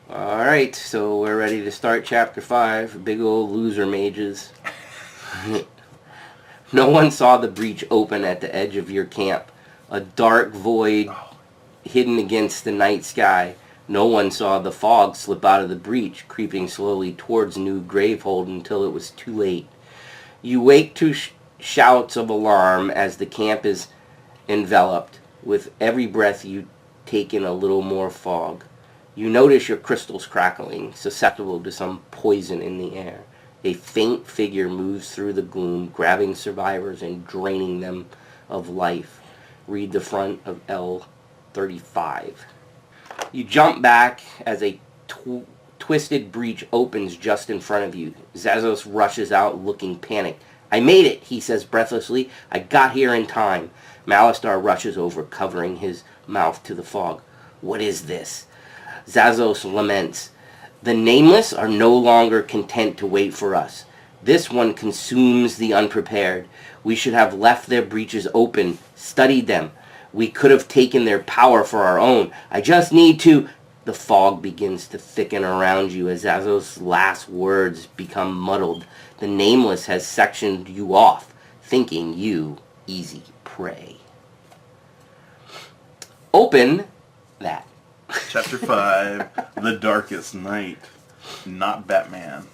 Alright, so we're ready to start Chapter 5. Big old loser mages. No one saw the breach open at the edge of your camp. A dark void hidden against the night sky. No one saw the fog slip out of the breach, creeping slowly towards New Gravehold until it was too late. You wake to shouts of alarm as the camp is enveloped. With every breath you take in a little more fog. You notice your crystals crackling, susceptible to some poison in the air. A faint figure moves through the gloom, grabbing survivors and draining them of life. Read the front of L35. You jump back as a twisted breach opens just in front of you. Zazos rushes out looking panicked. I made it, he says breathlessly. I got here in time. Malistar rushes over, covering his mouth to the fog. What is this? Zazos laments. The Nameless are no longer content to wait for us. This one consumes the unprepared. We should have left their breaches open, studied them. We could have taken their power for our own. I just need to... The fog begins to thicken around you as Zazos' last words become muddled. The Nameless has sectioned you off, thinking you easy prey. Open that. Chapter 5, The Darkest Night. Not Batman.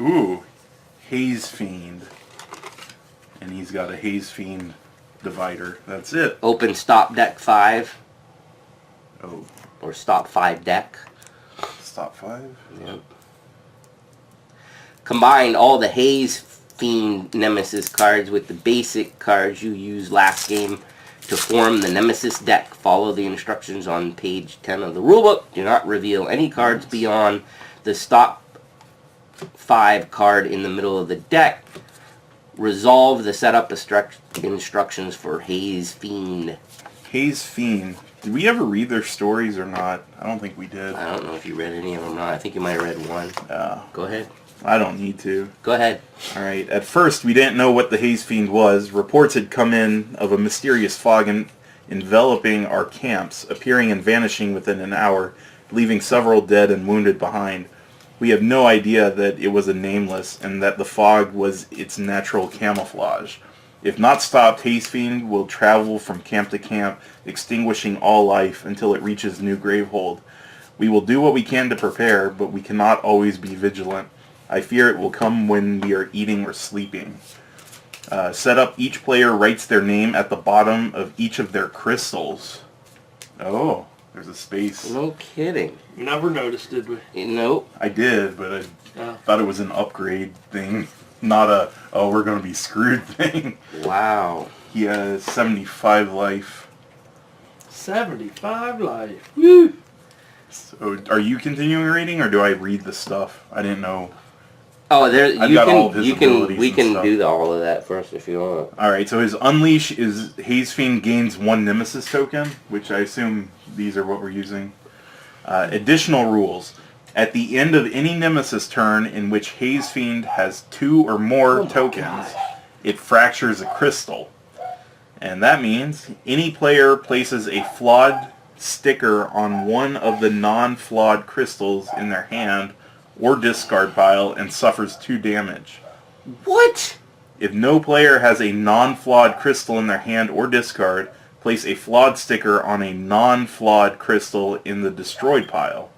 Ooh, Haze Fiend. And he's got a Haze Fiend divider. That's it. Open stop deck 5. Oh, Or stop 5 deck. stop 5? Yep. Combine all the Haze Fiend Nemesis cards with the basic cards you used last game to form the Nemesis deck. Follow the instructions on page 10 of the rulebook. Do not reveal any cards beyond the stop 5 card in the middle of the deck. Resolve the setup instructions for Haze Fiend. Haze Fiend. Did we ever read their stories or not? I don't think we did. I don't know if you read any of them or not. I think you might have read one. Go ahead. I don't need to. Go ahead. Alright, at first we didn't know what the Haze Fiend was. Reports had come in of a mysterious fog enveloping our camps, appearing and vanishing within an hour, leaving several dead and wounded behind. We have no idea that it was a Nameless, and that the fog was its natural camouflage. If not stopped, Haze Fiend will travel from camp to camp, extinguishing all life until it reaches New Gravehold. We will do what we can to prepare, but we cannot always be vigilant. I fear it will come when we are eating or sleeping. Setup, each player writes their name at the bottom of each of their crystals. Oh, there's a space. No kidding. You never noticed, did we? Nope. I did, but I thought it was an upgrade thing, not a, oh, we're going to be screwed thing. Wow. He has 75 life. 75 life. Woo! So, are you continuing reading, or do I read the stuff? I didn't know. Oh, there I've got all of his we abilities can and stuff. do all of that first if you want. Alright, so his Unleash is Haze Fiend gains 1 Nemesis token, which I assume these are what we're using. Additional rules. At the end of any Nemesis turn in which Haze Fiend has 2 or more tokens, it fractures a crystal. And that means any player places a flawed sticker on one of the non-flawed crystals in their hand or discard pile and suffers 2 damage. What? If no player has a non-flawed crystal in their hand or discard, place a flawed sticker on a non-flawed crystal in the destroyed pile.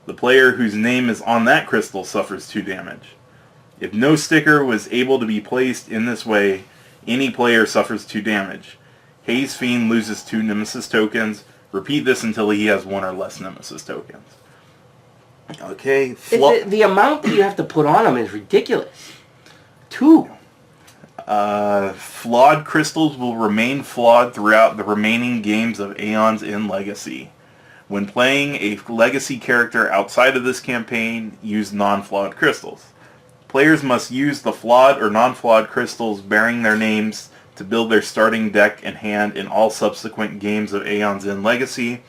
The player whose name is on that crystal suffers 2 damage. If no sticker was able to be placed in this way, any player suffers 2 damage. Haze Fiend loses 2 Nemesis tokens. Repeat this until he has 1 or less Nemesis tokens. Okay. The amount that you have to put on them is ridiculous. 2. Flawed crystals will remain flawed throughout the remaining games of Aeons in Legacy. When playing a Legacy character outside of this campaign, use non-flawed crystals. Players must use the flawed or non-flawed crystals bearing their names to build their starting deck and hand in all subsequent games of Aeons in Legacy.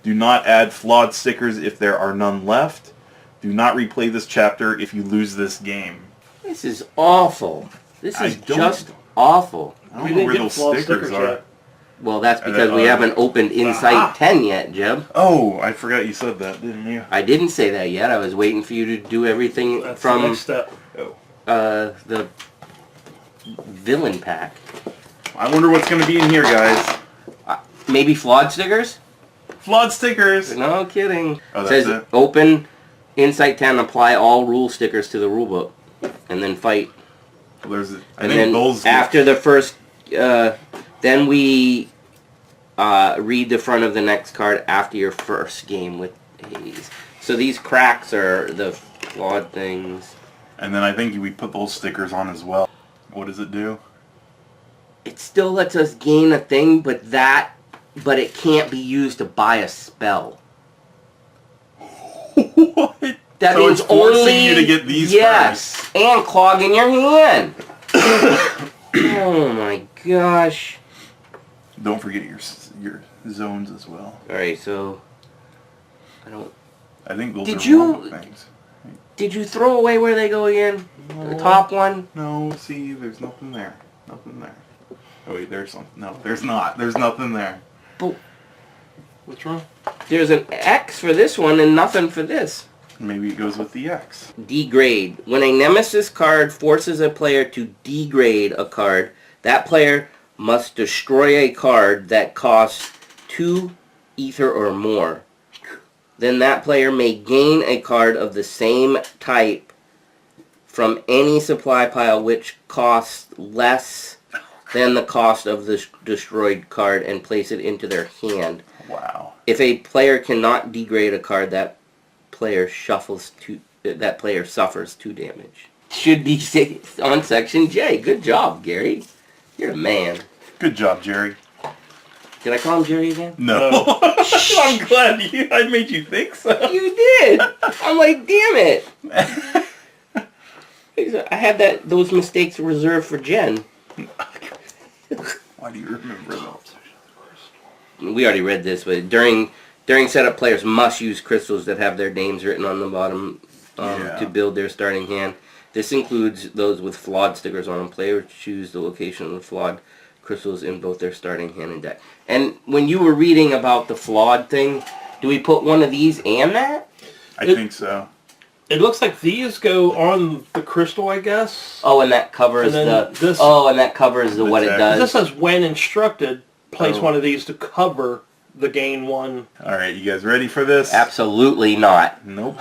Do not add flawed stickers if there are none left. Do not replay this chapter if you lose this game. This is awful. This is just awful. I don't know where those stickers are. yet. Well, that's And because then, we haven't opened Insight Aha. 10 yet, Jeb. Oh, I forgot you said that, didn't you? I didn't say that yet. I was waiting for you to do everything That's the from next step. Oh. the villain pack. I wonder what's going to be in here, guys. Maybe flawed stickers? Flawed stickers. No kidding. Oh, that's Says it? open Insight 10, apply all rule stickers to the rulebook, and then fight. There's, I And think then those. after the first, then we read the front of the next card after your first game with Haze. So these cracks are the flawed things. And then I think we put those stickers on as well. What does it do? It still lets us gain a thing, but it can't be used to buy a spell. What? That So means it's forcing only, you to get these yes, and clogging your hand. Oh my gosh! Don't forget your zones as well. All right, so I think those Did are you- wrong things. did you throw away where they go again? The top one? No, see, there's nothing there. Nothing there. Oh wait, there's something. No, there's not. There's nothing there. But What's wrong? there's an X for this one and nothing for this. Maybe it goes with the X. Degrade. When a Nemesis card forces a player to degrade a card, that player must destroy a card that costs 2 ether or more. Then that player may gain a card of the same type from any supply pile which costs less than the cost of the destroyed card and place it into their hand. Wow. If a player cannot degrade a card, that player suffers 2 damage. Should be on section J. Good job, Gary. You're a man. Good job, Jerry. Did I call him Jerry again? No. I'm glad I made you think so. You did. I'm like, damn it. I had those mistakes reserved for Jen. Why do you remember that? We already read this, but during setup, players must use crystals that have their names written on the bottom to build their starting hand. This includes those with flawed stickers on them. Players choose the location of the flawed crystals in both their starting hand and deck. And when you were reading about the flawed thing, do we put one of these and that? I think so. It looks like these go on the crystal, I guess. Oh, and that covers And then the. this- and that covers the what it Exactly. This does. says when instructed, place Oh. one of these to cover the gain one. All right, you guys ready for this? Absolutely not. Nope.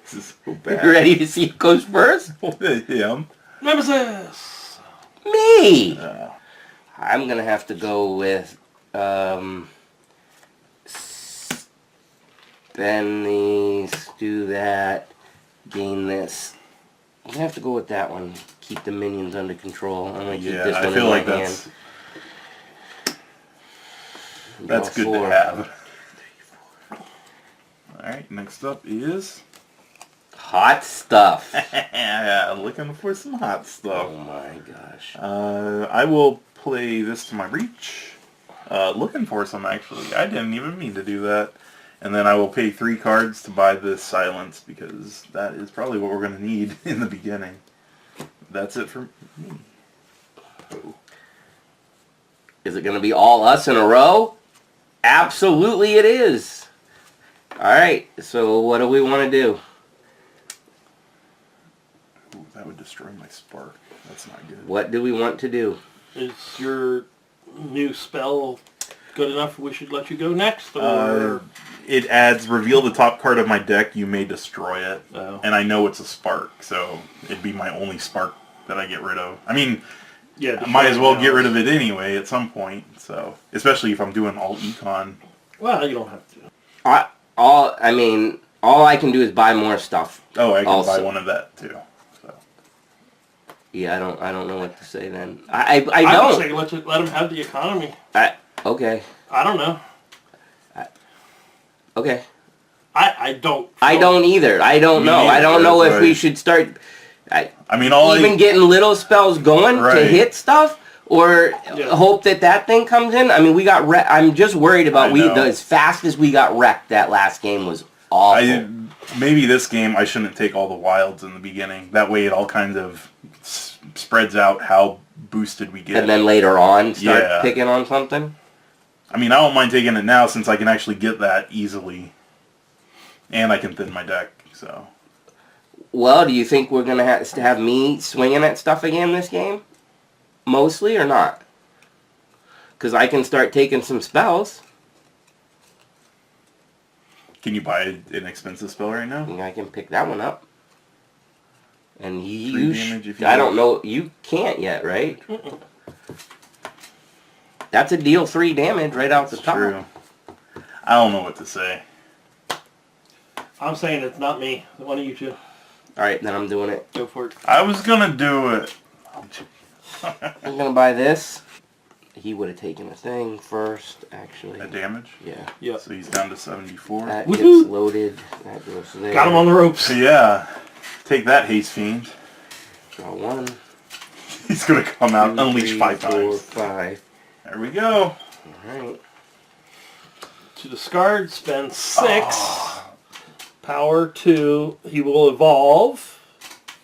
This is so You bad. ready to see who goes first? Him. Nemesis! Me. I'm gonna have to go with spend these, do that, gain this. I'm gonna have to go with that one. Keep the minions under control. I'm gonna keep this Yeah, one I feel in like my that's hand. good Draw to 4. have. All right, next up is Hot stuff. yeah, looking for some hot stuff. Oh my gosh. I will play this to my reach. Looking for some, actually. I didn't even mean to do that. And then I will pay 3 cards to buy this silence, because that is probably what we're going to need in the beginning. That's it for me. Is it gonna be all us in a row? Absolutely it is. Alright, so what do we want to do? Ooh, that would destroy my spark. That's not good. What do we want to do? Is your new spell good enough we should let you go next? Or It adds, reveal the top card of my deck, you may destroy it. Oh. And I know it's a spark, so it'd be my only spark that I get rid of. I mean, yeah, I might as well get rid of it anyway at some point, so. Especially if I'm doing all econ. Well, you don't have to. All I can do is buy more stuff. Oh, I can Also. buy one of that too. So. Yeah, I don't know what to say then. I I don't. would say let him have the economy. Okay. I don't know. Okay. I don't. I don't either. I don't Me know. I don't neither, know if that's we right. should start I mean, all even I, getting little spells going to Right. hit stuff, or Yeah. hope that thing comes in. I mean, we got I'm just worried about I know. as fast as we got wrecked. That last game was awful. maybe this game I shouldn't take all the wilds in the beginning. That way it all kind of spreads out how boosted we get. And then later on, start Yeah. picking on something? I mean, I don't mind taking it now since I can actually get that easily. And I can thin my deck, so... Well, do you think we're going to have me swinging at stuff again this game? Mostly or not? Because I can start taking some spells. Can you buy an expensive spell right now? I can pick that one up. And Three damage if you I want. don't know. You can't yet, right? That's a deal 3 damage right out the top. True. I don't know what to say. I'm saying it's not me. One of you two. Alright, then I'm doing it. Go for it. I was gonna do it. I'm going to buy this. He would have taken a thing first, actually. A damage? Yeah. Yep. So he's down to 74. That Woohoo! gets loaded. That goes there. Got him on the ropes. So yeah, take that, Haze Fiend. Draw 1. He's gonna come out, 2, unleash 3, 5 4, times. 5. There we go. Alright. To discard, spend 6. Power 2. He will evolve.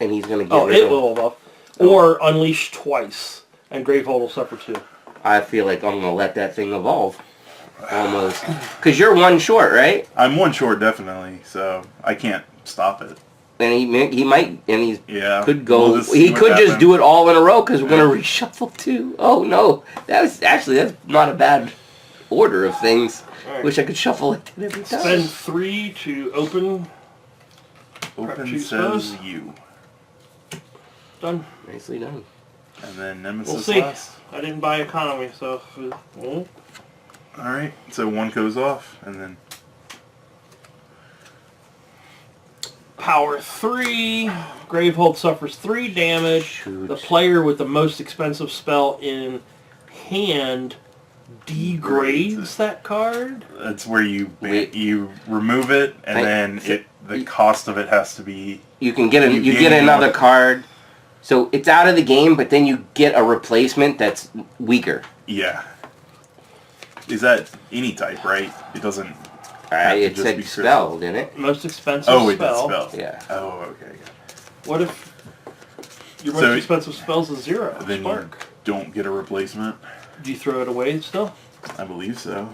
And he's going to get Oh, rid it of... will evolve. Or unleash twice. And Gravehold will suffer 2. I feel like I'm going to let that thing evolve. Almost. Because you're 1 short, right? I'm 1 short, definitely, so I can't stop it. And he might, and he Yeah. could go, we'll just see he what could just happens. do it all in a row because we're going to reshuffle too. Oh no, that's not a bad order of things. Alright. Wish I could shuffle it every time. Spend 3 to open. Open Choose says those. you. Done. Nicely done. And then Nemesis We'll see. last. I didn't buy economy, so... Alright, so 1 goes off, and then... Power 3. Gravehold suffers 3 damage. Shoot. The player with the most expensive spell in hand degrades that card. That's where you Wait. you remove it, and then the cost of it has to be... You can get You you gain get another more. card. So it's out of the game, but then you get a replacement that's weaker. Yeah. Is that any type, right? It doesn't... have to It just said be spell, didn't it? Most expensive Oh, wait, spell. that's spell. Yeah. Oh, okay. What if your most So- expensive spell's a 0? Then Spark. you don't get a replacement. Do you throw it away still? I believe so.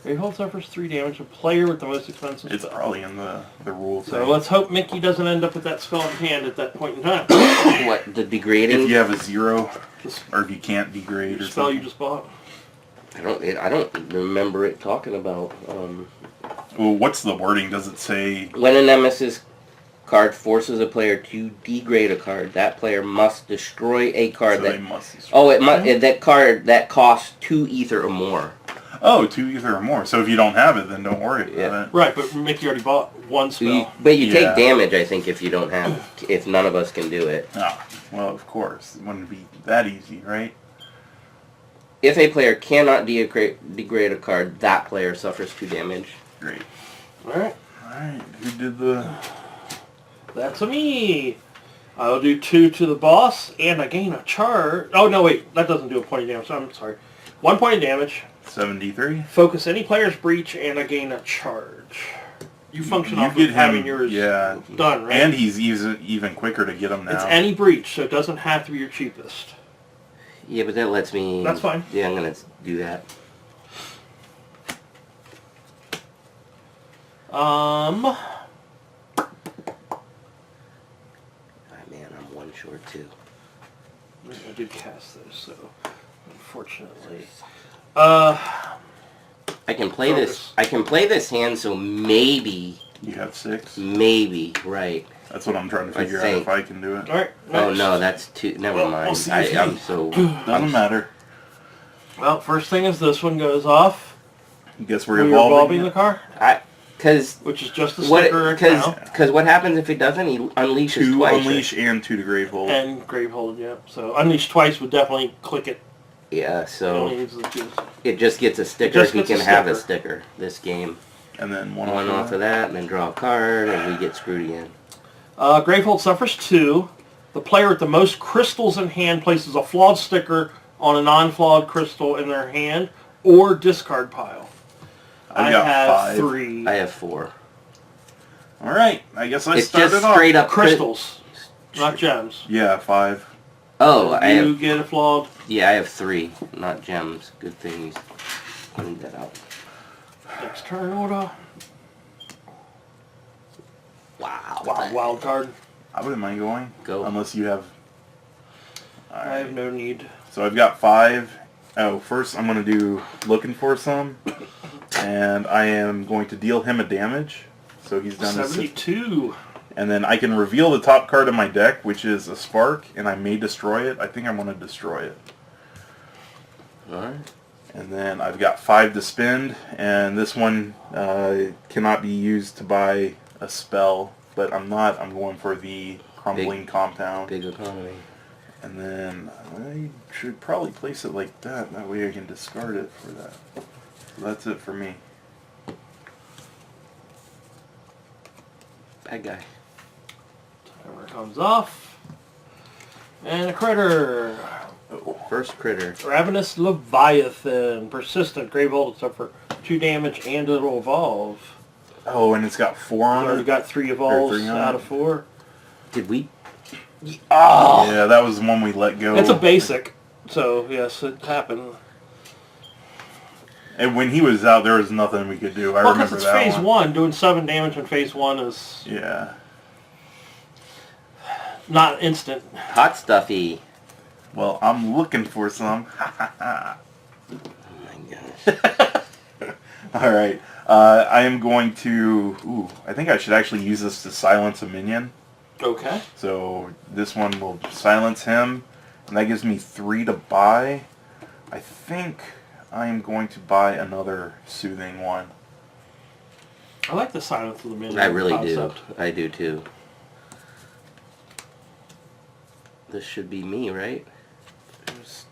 Gravehold suffers 3 damage. A player with the most expensive It's spell. probably in the rule So thing. let's hope Mickey doesn't end up with that spell in hand at that point in time. What, the degrading? If you have a 0, This or if you can't degrade or spell something. you just bought. I don't remember it talking about. Well, what's the wording? Does it say... When a Nemesis card forces a player to degrade a card, that player must destroy a card So that... they must... Oh, it must. That card that costs 2 ether or more. Oh, 2 ether or more. So if you don't have it, then don't worry about it. Right, but Mickey already bought 1 spell. But you Yeah. take damage, I think, if you don't have... If none of us can do it. Oh, well, of course. It wouldn't be that easy, right? If a player cannot degrade a card, that player suffers 2 damage. Great. Alright, Alright, who did the... that's a me. I'll do 2 to the boss, and I gain a charge. Oh, no, wait. That doesn't do a point of damage. I'm sorry. 1 point of damage. 73? Focus any player's breach, and I gain a charge. You function off get of having yours yeah. done, right? And he's even quicker to get them now. It's any breach, so it doesn't have to be your cheapest. Yeah, but that lets me... That's fine. Yeah, I'm going to do that. Man, I'm 1 short, too. I did cast those, so unfortunately. I can play this. Focus. I can play this hand, so maybe, You have 6? right. That's what I'm trying to I figure out think. if I can do it. Alright. Oh no, that's 2. Never Well, mind. we'll see if I'm he- so. Doesn't matter. Well, first thing is this one goes off. I guess we're When you're evolving. evolving the car, Because which is just a what? sticker account. Because what happens if it doesn't? He unleashes 2 twice. unleash and 2 to Gravehold. And Gravehold, yeah. So Unleash twice would definitely click it. Yeah. It So only needs the 2. it just gets a sticker. just He gets a can have a sticker. sticker this game. And then 1 One off of that, and then draw a card, and we get screwed again. Gravehold suffers 2. The player with the most crystals in hand places a flawed sticker on a non-flawed crystal in their hand or discard pile. I got have 5. 3. I have 4. Alright, I guess I It's started just off. straight up Crystals, not gems. Yeah, 5. Oh, I You have, get a flawed. yeah, I have 3, not gems. Good thing he's cleaned that out. Next turn order. Wow. Wow, wild card. I wouldn't mind going. Go. Unless you have... I have no need. So I've got 5. Oh, first I'm going to do looking for some. And I am going to deal him a damage. So he's down to 72. And then I can reveal the top card of my deck, which is a Spark, and I may destroy it. I think I want to destroy it. Alright. And then I've got 5 to spend, and this one cannot be used to buy a spell, but I'm going for the Crumbling Compound. Big economy. And then I should probably place it like that. That way I can discard it for that. So that's it for me. Bad guy. Timer comes off. And a critter. First critter. Ravenous Leviathan. Persistent. Gravehold suffer 2 damage and it'll evolve. Oh, and it's got 4 on Already it? got 3 evolves 3 on out it? of 4. Did we? Oh! Yeah, that was the one we let go. It's a basic. So, yes, it happened. And when he was out, there was nothing we could do. I Well, because remember it's that phase one. 1. Doing 7 damage in phase 1 is Yeah. not instant. Hot stuffy. Well, I'm looking for some. Oh my gosh. All right. I am going to... Ooh, I think I should actually use this to silence a minion. Okay. So this one will silence him, and that gives me 3 to buy. I think I am going to buy another soothing one. I like the silence of the minion I really concept. do. I do too. This should be me, right? There's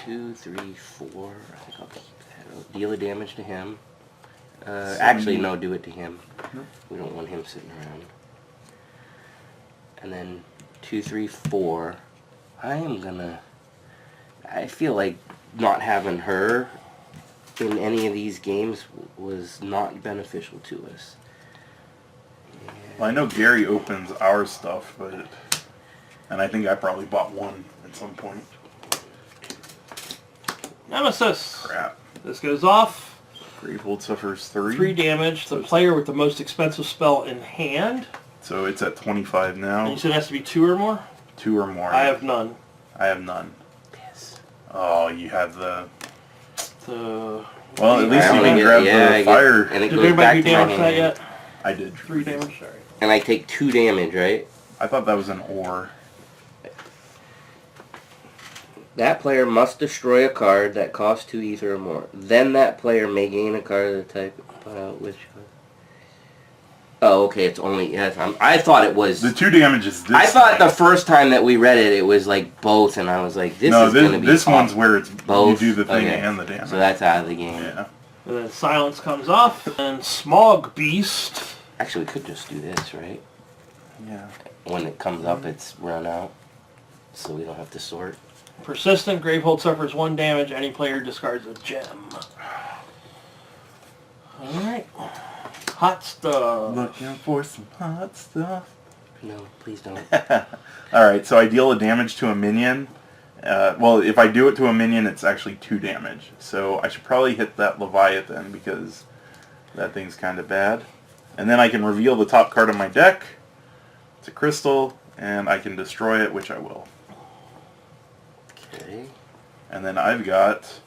2, 3, 4. I think I'll keep that. I'll deal the damage to him. Actually, no, do it to him. Nope. We don't want him sitting around. And then 2, 3, 4. I am gonna... I feel like not having her in any of these games was not beneficial to us. Well, I know Gary opens our stuff, but... And I think I probably bought one at some point. Nemesis. Crap. This goes off. Gravehold suffers 3. 3 damage. The player with the most expensive spell in hand. So it's at 25 And now. you said it has to be 2 or more? 2 or more. I have none. I have none. Yes. Oh, you have the... The... Well, at least I you only can get- grab yeah, I the get- fire. and it Did goes anybody back do to my damage to that hand. yet? I did. 3 damage? Sorry. And I take 2 damage, right? I thought that was an ore. That player must destroy a card that costs 2 ether or more. Then that player may gain a card of the type. Which card? Oh, okay. It's only... Yes, I thought it was... The 2 damage is this I thought time. the first time that we read it, it was like both, and I was like, this No, is going to be this one's awesome. where it's Both? you do the thing Okay. and the damage. So that's out of the game. Yeah. And then silence comes off. And Smog Beast. Actually, we could just do this, right? Yeah. When it comes up, it's run out, so we don't have to sort. Persistent. Gravehold suffers 1 damage. Any player discards a gem. Alright. Hot stuff. Looking for some hot stuff. No, please don't. Alright, so I deal a damage to a minion. Well, if I do it to a minion, it's actually 2 damage. So I should probably hit that Leviathan because that thing's kind of bad. And then I can reveal the top card of my deck. It's a crystal, and I can destroy it, which I will. Okay. And then I've got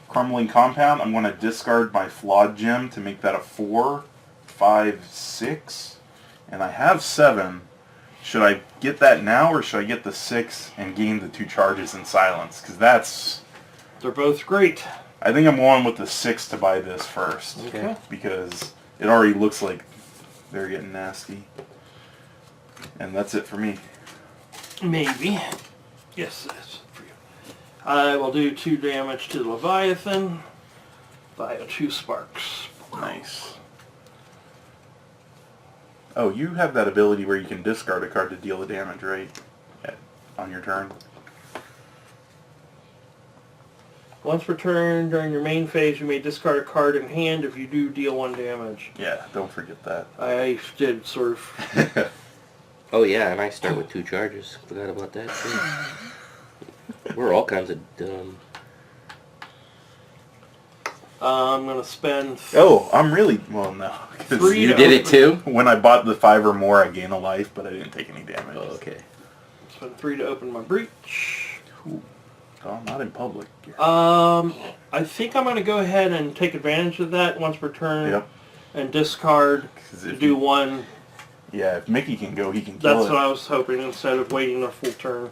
Crumbling Compound. I'm going to discard my Flawed Gem to make that a 4, 5, 6. And I have 7. Should I get that now, or should I get the 6 and gain the 2 charges in silence? Because that's... They're both great. I think I'm going with the 6 to buy this first. Okay. Because it already looks like they're getting nasty. And that's it for me. Maybe. Yes, that's for you. I will do 2 damage to the Leviathan via 2 sparks. Nice. Oh, you have that ability where you can discard a card to deal the damage, right? On your turn. Once per turn during your main phase, you may discard a card in hand if you do deal 1 damage. Yeah, don't forget that. I did sort of Oh yeah, and I start with 2 charges. Forgot about that too. We're all kinds of dumb. I'm gonna spend. Oh, I'm really well no. 'Cause 3 You to did it open- too? When I bought the 5 or more, I gain a life, but I didn't take any damage. Oh, okay. Spend 3 to open my breach. Ooh. Oh, not in public. I think I'm gonna go ahead and take advantage of that once per turn. Yep. And discard 'Cause to if do you- one. Yeah, if Mickey can go, he can kill That's it. what I was hoping instead of waiting a full turn.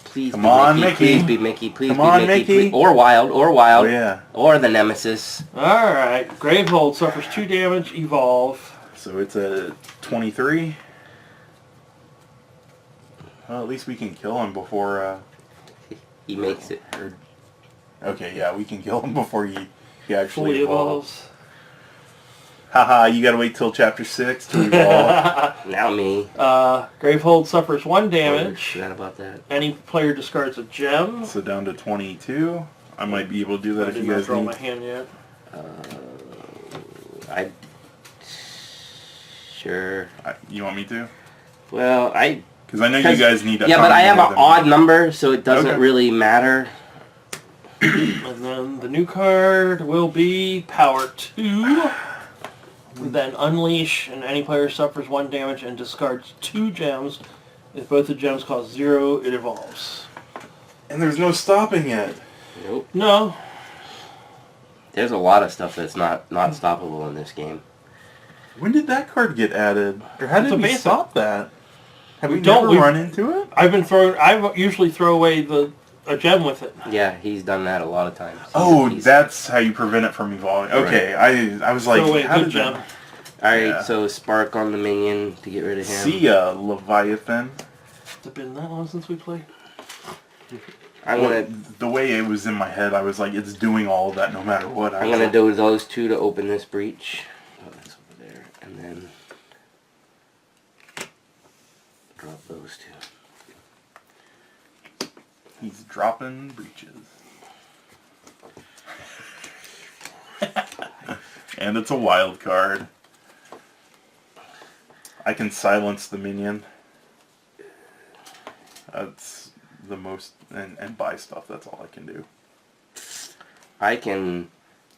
Please Come be on, Mickey. Mickey. Please be Mickey. Please Come be on, Mickey. Mickey. Please. Or Wild. Or Wild. Oh, yeah. Or the Nemesis. Alright, Gravehold suffers 2 damage, evolve. So it's a 23. Well, at least we can kill him before... He makes it. Okay, yeah, we can kill him before he actually Fully evolves. evolves. Haha, you gotta wait till chapter 6 to evolve. Now me. Gravehold suffers 1 Oh, damage. forgot about that. Any player discards a gem. So down to 22. I might be able to do that I if did you not guys draw need. my hand yet. Sure. You want me to? Well, Because I know you guys need to... Yeah, but I have an odd number, so it doesn't Okay. really matter. And then the new card will be Power 2. Then Unleash, and any player suffers 1 damage and discards 2 gems. If both the gems cost 0, it evolves. And there's no stopping it. Nope. No. There's a lot of stuff that's not stoppable in this game. When did that card get added? Or how It's did a we basic. stop that? Have we Don't never we- run into it? I usually throw away a gem with it. Yeah, he's done that a lot of times. Oh, He's- that's how you prevent it from evolving. Okay, I was like, Throw away a how good did gem. that... Alright, Yeah. so Spark on the minion to get rid of him. See ya, Leviathan. It's been that long since we played. I'm Well, gonna the way it was in my head, I was like, it's doing all of that no matter what. I'm gonna do those 2 to open this breach. Oh, that's over there. And then drop those 2. He's dropping breaches. And it's a wild card. I can silence the minion. That's the most... And buy stuff, that's all I can do. I can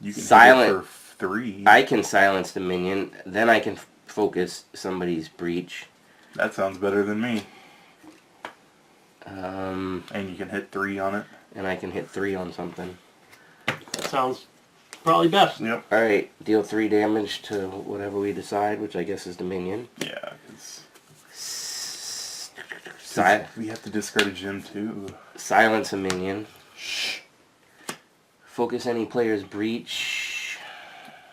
You can hit Silent. it for 3. I can silence the minion, then I can focus somebody's breach. That sounds better than me. And And you can hit 3 on it. I can hit 3 on something. That sounds probably best. Yep. Alright, deal 3 damage to whatever we decide, which I guess is the minion. Yeah, because we have to discard a gem too. Silence a minion. Shh. Focus any player's breach.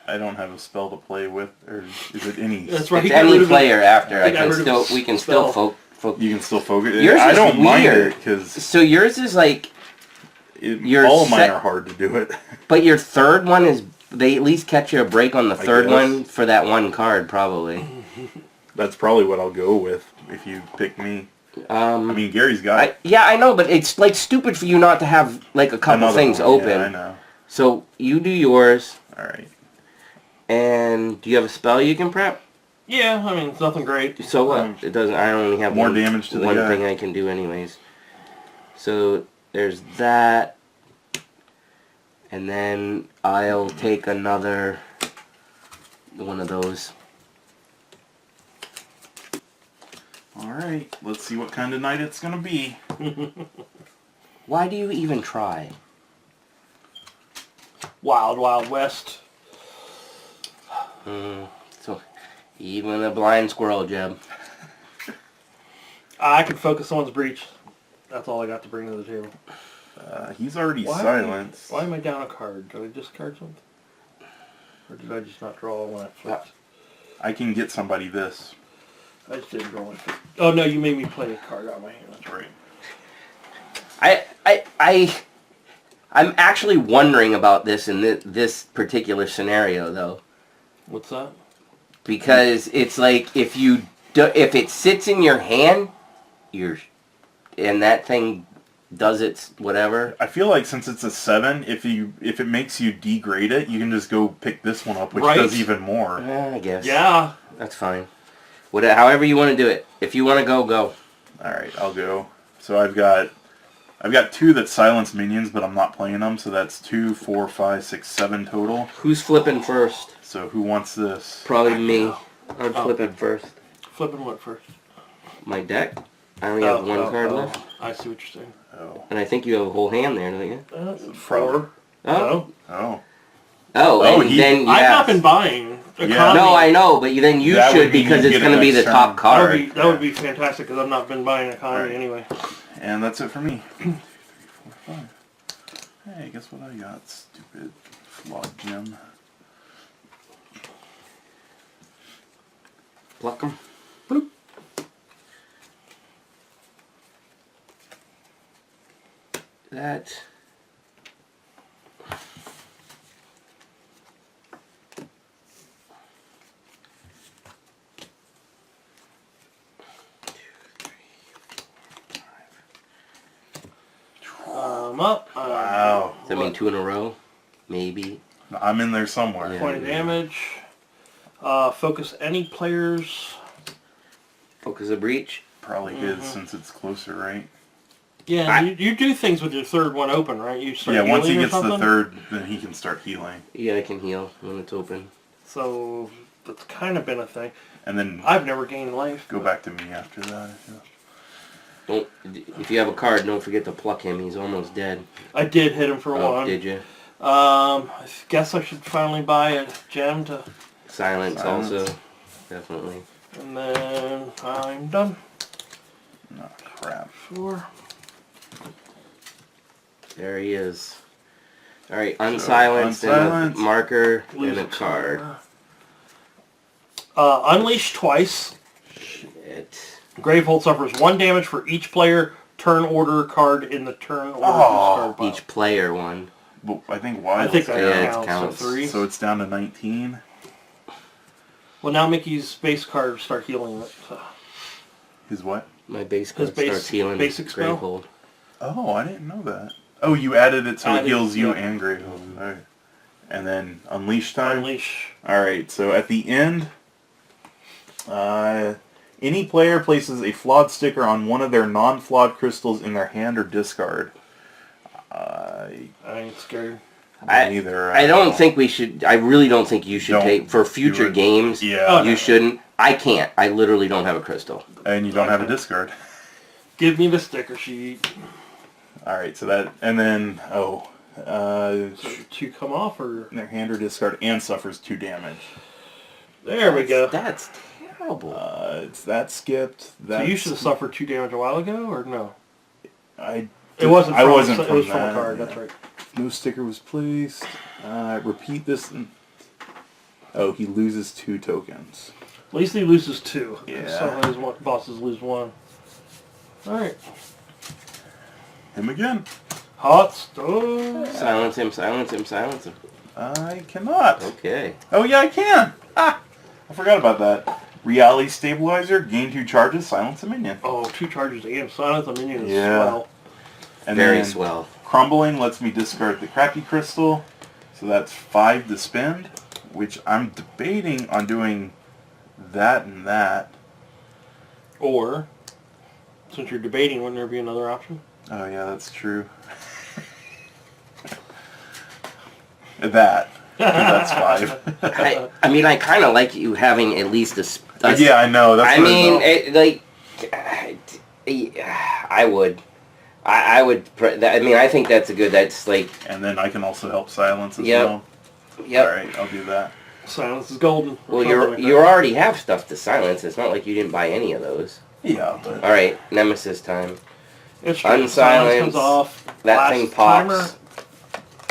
I don't have a spell to play with, or is it any? That's right. It's He got rid any of player after. he I got can rid of still his we can still spell. focus. You can still focus. Yours I is don't mind weird. it because So yours is like, Your all of mine set- are hard to do it. but your third one is, they at least catch you a break on the I third guess. one for that one card, probably. That's probably what I'll go with if you pick me. I mean, Gary's got it. Yeah, I know, but it's like stupid for you not to have like a couple Another things one. open. Yeah, I know. So you do yours, All right. and do you have a spell you can prep? Yeah, I mean, it's nothing great. So what? It doesn't. I only have More one, damage to the one guy. thing I can do, anyways. So there's that, and then I'll take another one of those. All right. Let's see what kind of night it's gonna be. Why do you even try? Wild, Wild West. So even a blind squirrel, Jeb. I can focus someone's breach. That's all I got to bring to the table. He's already Why? silenced. Why am I down a card? Did I discard something? Or did I just not draw when I flipped? I can get somebody this. I just didn't draw one. Oh no, you made me play a card out of my hand. That's right. I'm actually wondering about this in this particular scenario, though. What's that? Because it's like if it sits in your hand, and that thing does its whatever. I feel like since it's a 7, if it makes you degrade it, you can just go pick this one up, which Right. does even more. I guess. Yeah. That's fine. However you want to do it. If you want to go, go. All right, I'll go. So I've got 2 that silence minions, but I'm not playing them. So that's 2, 4, 5, 6, 7 total. Who's flipping first? So who wants this? Probably me. I'm flipping first. Flipping what first? My deck? I only have one card left. I see what you're saying. Oh. And I think you have a whole hand there, don't you? 4. Oh. Oh. And then you I've have... not been buying economy. No, I know, but then you That should would mean because you it's get going to an be the next top turn. card. That would be fantastic because I've not been buying economy Right. anyway. And that's it for me. 2, 3, 4, 5. Hey, guess what I got? Stupid flawed gem. Pluck them. Bloop. That... Up. Wow. Does that mean 2 in a row? Maybe. I'm in there somewhere. Yeah. Point of damage. Focus any players. Focus a breach. Probably his since it's closer, right? Yeah, you do things with your third one open, right? You start Yeah, once he healing or gets the something? third, then he can start healing. Yeah, I can heal when it's open. So that's kind of been a thing. And then I've never gained life. go back to me after that. Don't. If you have a card, don't forget to pluck him. He's almost dead. I did hit him for Oh, one. did you? I guess I should finally buy a gem to, Silence also. Definitely. and then I'm done. No, crap. 4. There he is. Alright, unsilenced and a unsilenced. marker Lose and a card. Unleash twice. Shit. Gravehold suffers 1 damage for each player turn order card in the turn order discard pile. Each player one. But I think I Wild. think that Yeah, it counts. counts. So 3. So it's down to 19. Well, now Mickey's base cards start healing it. So. His what? My base His card starts healing basic spell? Gravehold. Oh, I didn't know that. Oh, you added it so it Added, heals you yeah. and Gravehold. Alright. And then Unleash time? Unleash. Alright, so at the end, any player places a flawed sticker on one of their non-flawed crystals in their hand or discard. I ain't scared. Neither. I don't think we should. I really don't think you should Don't take for future do it. games. Yeah. Oh, You no. shouldn't. I can't. I literally don't have a crystal. And you don't have a discard. Give me the sticker sheet. Alright, so that, and then, So 2 come off, or their hand or discard and suffers 2 damage. there we go. That's terrible. It's that skipped. So That you should have suffered 2 damage a while ago, or no? It wasn't. I From, wasn't It from was from that. a card. That's right. No sticker was placed. Repeat this. Oh, he loses 2 tokens. At least he loses 2. Yeah. Some of his bosses lose 1. All right. Him again. Hot stove. Silence him, silence him, silence him. I cannot. Okay. Oh yeah, I can. Ah, I forgot about that. Reality Stabilizer, gain 2 charges, silence a minion. Oh, 2 charges and silence a minion is Yeah. swell. And Very then swell. Crumbling lets me discard the crappy crystal, so that's 5 to spend, which I'm debating on doing that and that. Or, since you're debating, wouldn't there be another option? Oh yeah, that's true. That. 'Cause that's 5. I mean, I kind of like you having at least a Yeah, I know. That's I what mean, know. I would. I would. I mean, I think that's a good. That's like. And then I can also help silence as Yep. well. Yep. Alright, I'll do that. Silence is golden. Well, Something you like already have stuff to silence. It's not like you didn't buy any of those. Yeah, but... All right, Nemesis time. that. It's true. Silence Unsilence. comes off. That Last thing pops. timer.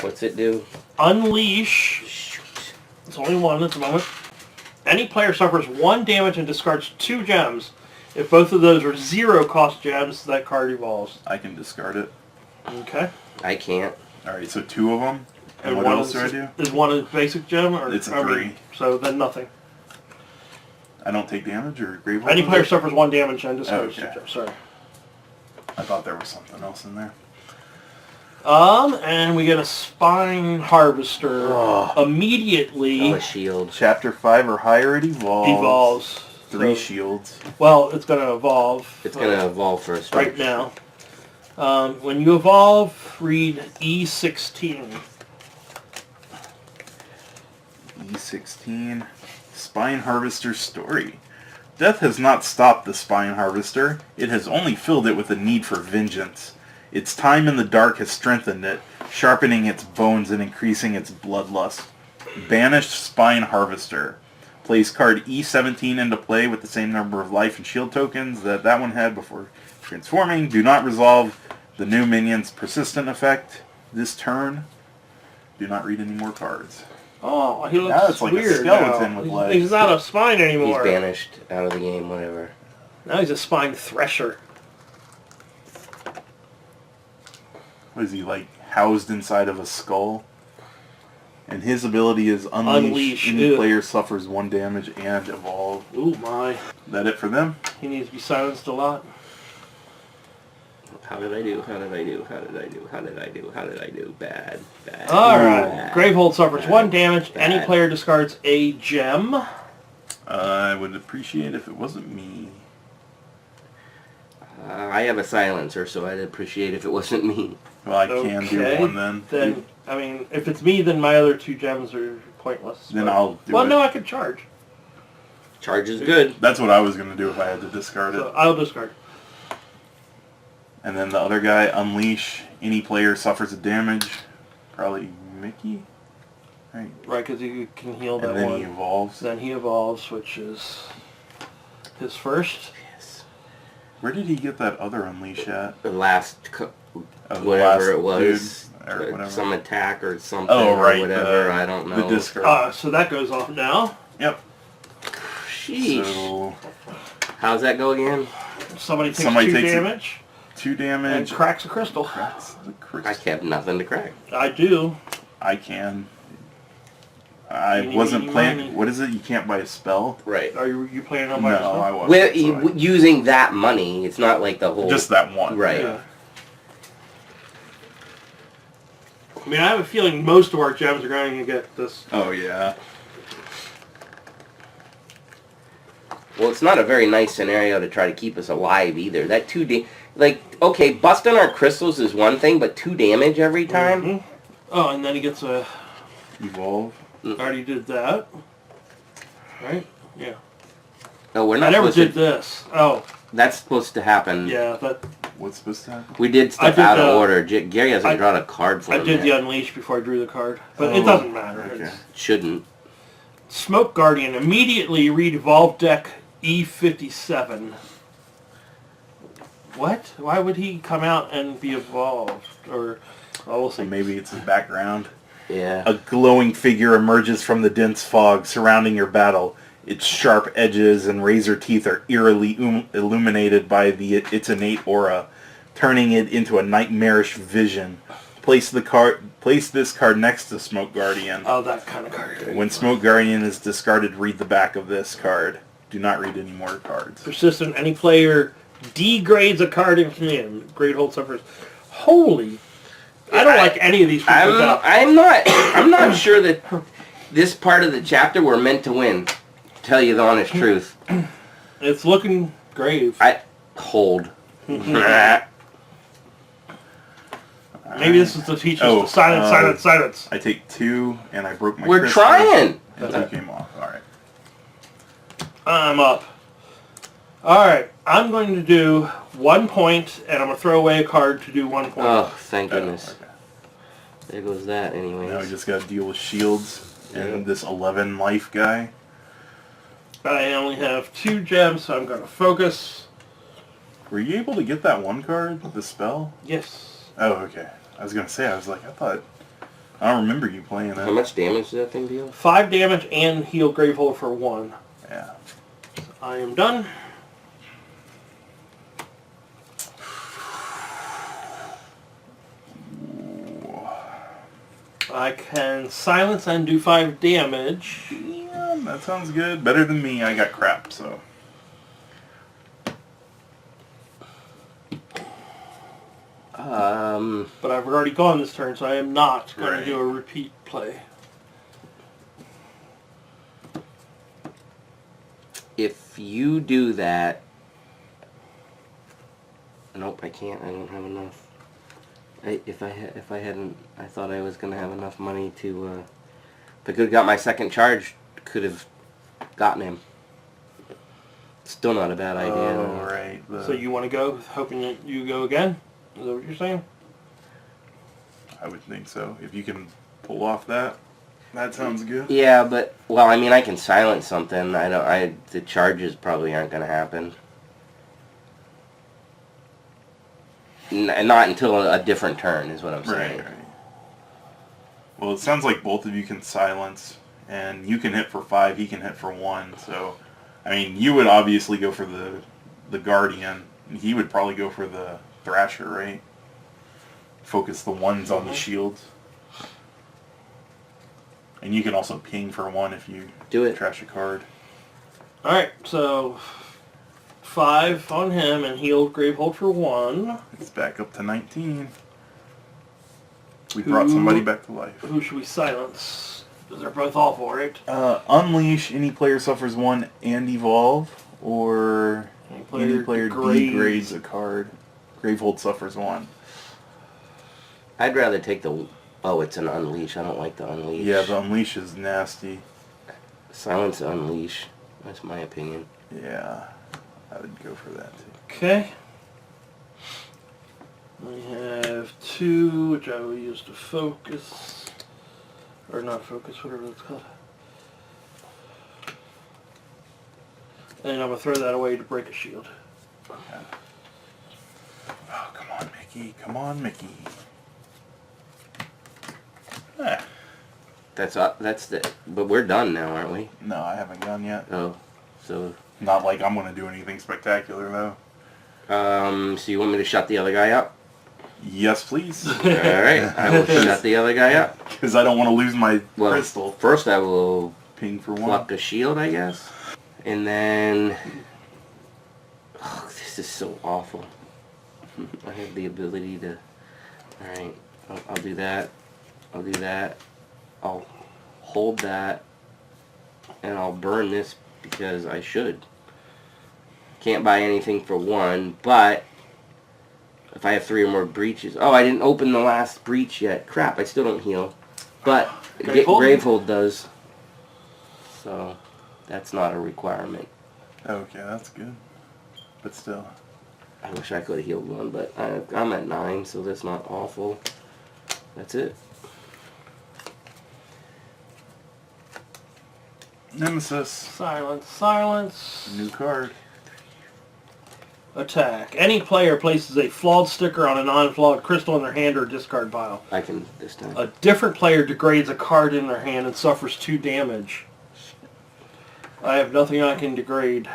What's it do? Unleash. Shoot. It's only 1 at the moment. Any player suffers 1 damage and discards 2 gems. If both of those are 0 cost gems, that card evolves. I can discard it. Okay. I can't. Alright, so 2 of them. And what one else is, do I do? Is 1 a basic gem? Or, It's a I mean, 3. so then nothing. I don't take damage or grave Any weapon? player suffers 1 damage and discards 2 Okay. gems. Sorry. I thought there was something else in there. And we get a Spine Harvester. Oh. Immediately Oh, a shield. Chapter 5 or higher, it evolves. evolves. 3 So- shields. Well, it's going to evolve. It's going to evolve for a start. right now. When you evolve, read E16. E16. Spine Harvester's story. Death has not stopped the Spine Harvester. It has only filled it with a need for vengeance. Its time in the dark has strengthened it, sharpening its bones and increasing its bloodlust. Banished Spine Harvester. Place card E17 into play with the same number of life and shield tokens that one had before transforming. Do not resolve the new minion's persistent effect this turn. Do not read any more cards. Oh, he looks Now it's like a weird skeleton now. with legs. He's not a spine He's anymore. banished out of the game, whatever. Now he's a spine thresher. What is he, like, housed inside of a skull? And his ability is Unleash. Any Ew. player suffers 1 damage and evolve. Ooh, my. That it for them? He needs to be silenced a lot. How did I do? How did I do? How did I do? How did I do? How did I do? Bad. Bad. Alright. Bad. Gravehold suffers Bad. 1 damage. Any Bad. player discards a gem. I would appreciate if it wasn't me. I have a silencer, so I'd appreciate if it wasn't me. Well, I can do Okay, one then. Then, I mean, if it's me, then my other 2 gems are pointless. Then but- I'll do Well, it. no, I could charge. Charge is good. That's what I was going to do if I had to discard So it. I'll discard. And then the other guy, Unleash. Any player suffers a damage. Probably Mickey? Right. Right, because he can heal that And then one. he evolves. Then he evolves, which is his first. Yes. Where did he get that other Unleash at? The last, Oh, the whatever last it was, dude, or whatever. some attack or something, Oh, right. or whatever. I don't know. The discard. So that goes off now. Yep. Sheesh. So, How's that go again? Somebody takes Somebody 2 takes it. damage 2 and damage. cracks a crystal. That's the I crystal. have nothing to crack. I do. I can. I Eeny, wasn't meeny, playing. miny. What is it? You can't buy a spell? Right. Are you planning on No, buying I this wasn't. With, so I- using that money, it's not like the whole... just that one. Right. Yeah. I mean, I have a feeling most of our gems are going to get this. Oh yeah. Well, it's not a very nice scenario to try to keep us alive either. That 2 like, okay, busting our crystals is one thing, but 2 damage every time? Mhm. Oh, and then he gets a... Evolve. Already did that. Right? Yeah. No, we're I not never supposed did this. Oh, to... That's supposed to happen. yeah, that... What's supposed to happen? We did stuff I did out of the- order. Gary hasn't I- drawn a card for I him did the yet. Unleash before I drew the card. But it Oh, doesn't matter. okay. It's- Shouldn't. Smoke Guardian. Immediately read Evolve Deck E57. What? Why would he come out and be evolved? Or, oh, we'll So see. maybe it's his background. Yeah. A glowing figure emerges from the dense fog surrounding your battle. Its sharp edges and razor teeth are eerily illuminated by its innate aura, turning it into a nightmarish vision. Place this card next to Smoke Guardian. Oh, that kind of card. When Smoke Guardian is discarded, read the back of this card. Do not read any more cards. Persistent. Any player degrades a card in command. Great Hold suffers. Holy. I don't like any of these features out. I'm not sure that this part of the chapter we're meant to win. To tell you the honest truth. It's looking grave. Hold. Maybe this is to teach us Oh, to silence. I take 2, and I broke my We're crystal, trying. And 2 came off. Alright. I'm up. Alright, I'm going to do 1 point, and I'm going to throw away a card to do 1 point. Oh, thank goodness. Okay. There goes that anyways. Now we just got to deal with shields and Yep. this 11 life guy. I only have 2 gems, so I'm going to focus. Were you able to get that one card, the spell? Yes. Oh, okay. I was going to say, I don't remember you playing How that. much damage does that thing deal? 5 damage and heal Gravehold for 1. Yeah. I am done. I can silence and do 5 damage. Yeah, that sounds good. Better than me. I got crap, so. But I've already gone this turn, so I am not going Right. to do a repeat play. If if you do that... Nope, I can't. I don't have enough. If I hadn't... I thought I was going to have enough money to... if I could have got my second charge, could have gotten him. Still not a bad idea. Oh, right. So you want to go, hoping that you go again? Is that what you're saying? I would think so. If you can pull off that, that sounds good. Yeah, but... Well, I mean, I can silence something. The charges probably aren't going to happen. Not until a different turn, is what I'm saying. Right. Well, it sounds like both of you can silence, and you can hit for 5, he can hit for 1, so... I mean, you would obviously go for the Guardian. He would probably go for the Thrasher, right? Focus the 1s on the shields. And you can also ping for 1 if you Do it. trash a card. Alright, so 5 on him and heal Gravehold for 1. It's back up to 19. We brought somebody back to life. Who should we silence? Because they're both awful, right? Unleash, any player suffers 1 and evolve, or any player degrades a card. Gravehold suffers 1. I'd rather take the... Oh, it's an Unleash. I don't like the Unleash. Yeah, the Unleash is nasty. Silence the Unleash. That's my opinion. Yeah, I would go for that too. Okay. We have 2, which I will use to focus. Or not focus, whatever it's called. And I'm going to throw that away to break a shield. Okay. Oh, come on, Mickey. Come on, Mickey. Ah. That's the... But we're done now, aren't we? No, I haven't gone yet. Oh, so... Not like I'm going to do anything spectacular, though. So you want me to shut the other guy up? Yes, please. Alright, I will shut the other guy up. Because I don't want to lose my crystal. First I will Ping for 1. pluck a shield, I guess. And then... Oh, this is so awful. I have the ability to... Alright, I'll do that. I'll do that. I'll hold that. And I'll burn this because I should. Can't buy anything for 1, but... If I have 3 or more breaches... Oh, I didn't open the last breach yet. Crap, I still don't heal. But Gravehold does. So, that's not a requirement. Okay, that's good. But still. I wish I could have healed 1, but I'm at 9, so that's not awful. That's it. Nemesis. Silence, silence. New card. Attack. Any player places a flawed sticker on a non-flawed crystal in their hand or discard pile. I can this time. A different player degrades a card in their hand and suffers 2 damage. I have nothing I can degrade.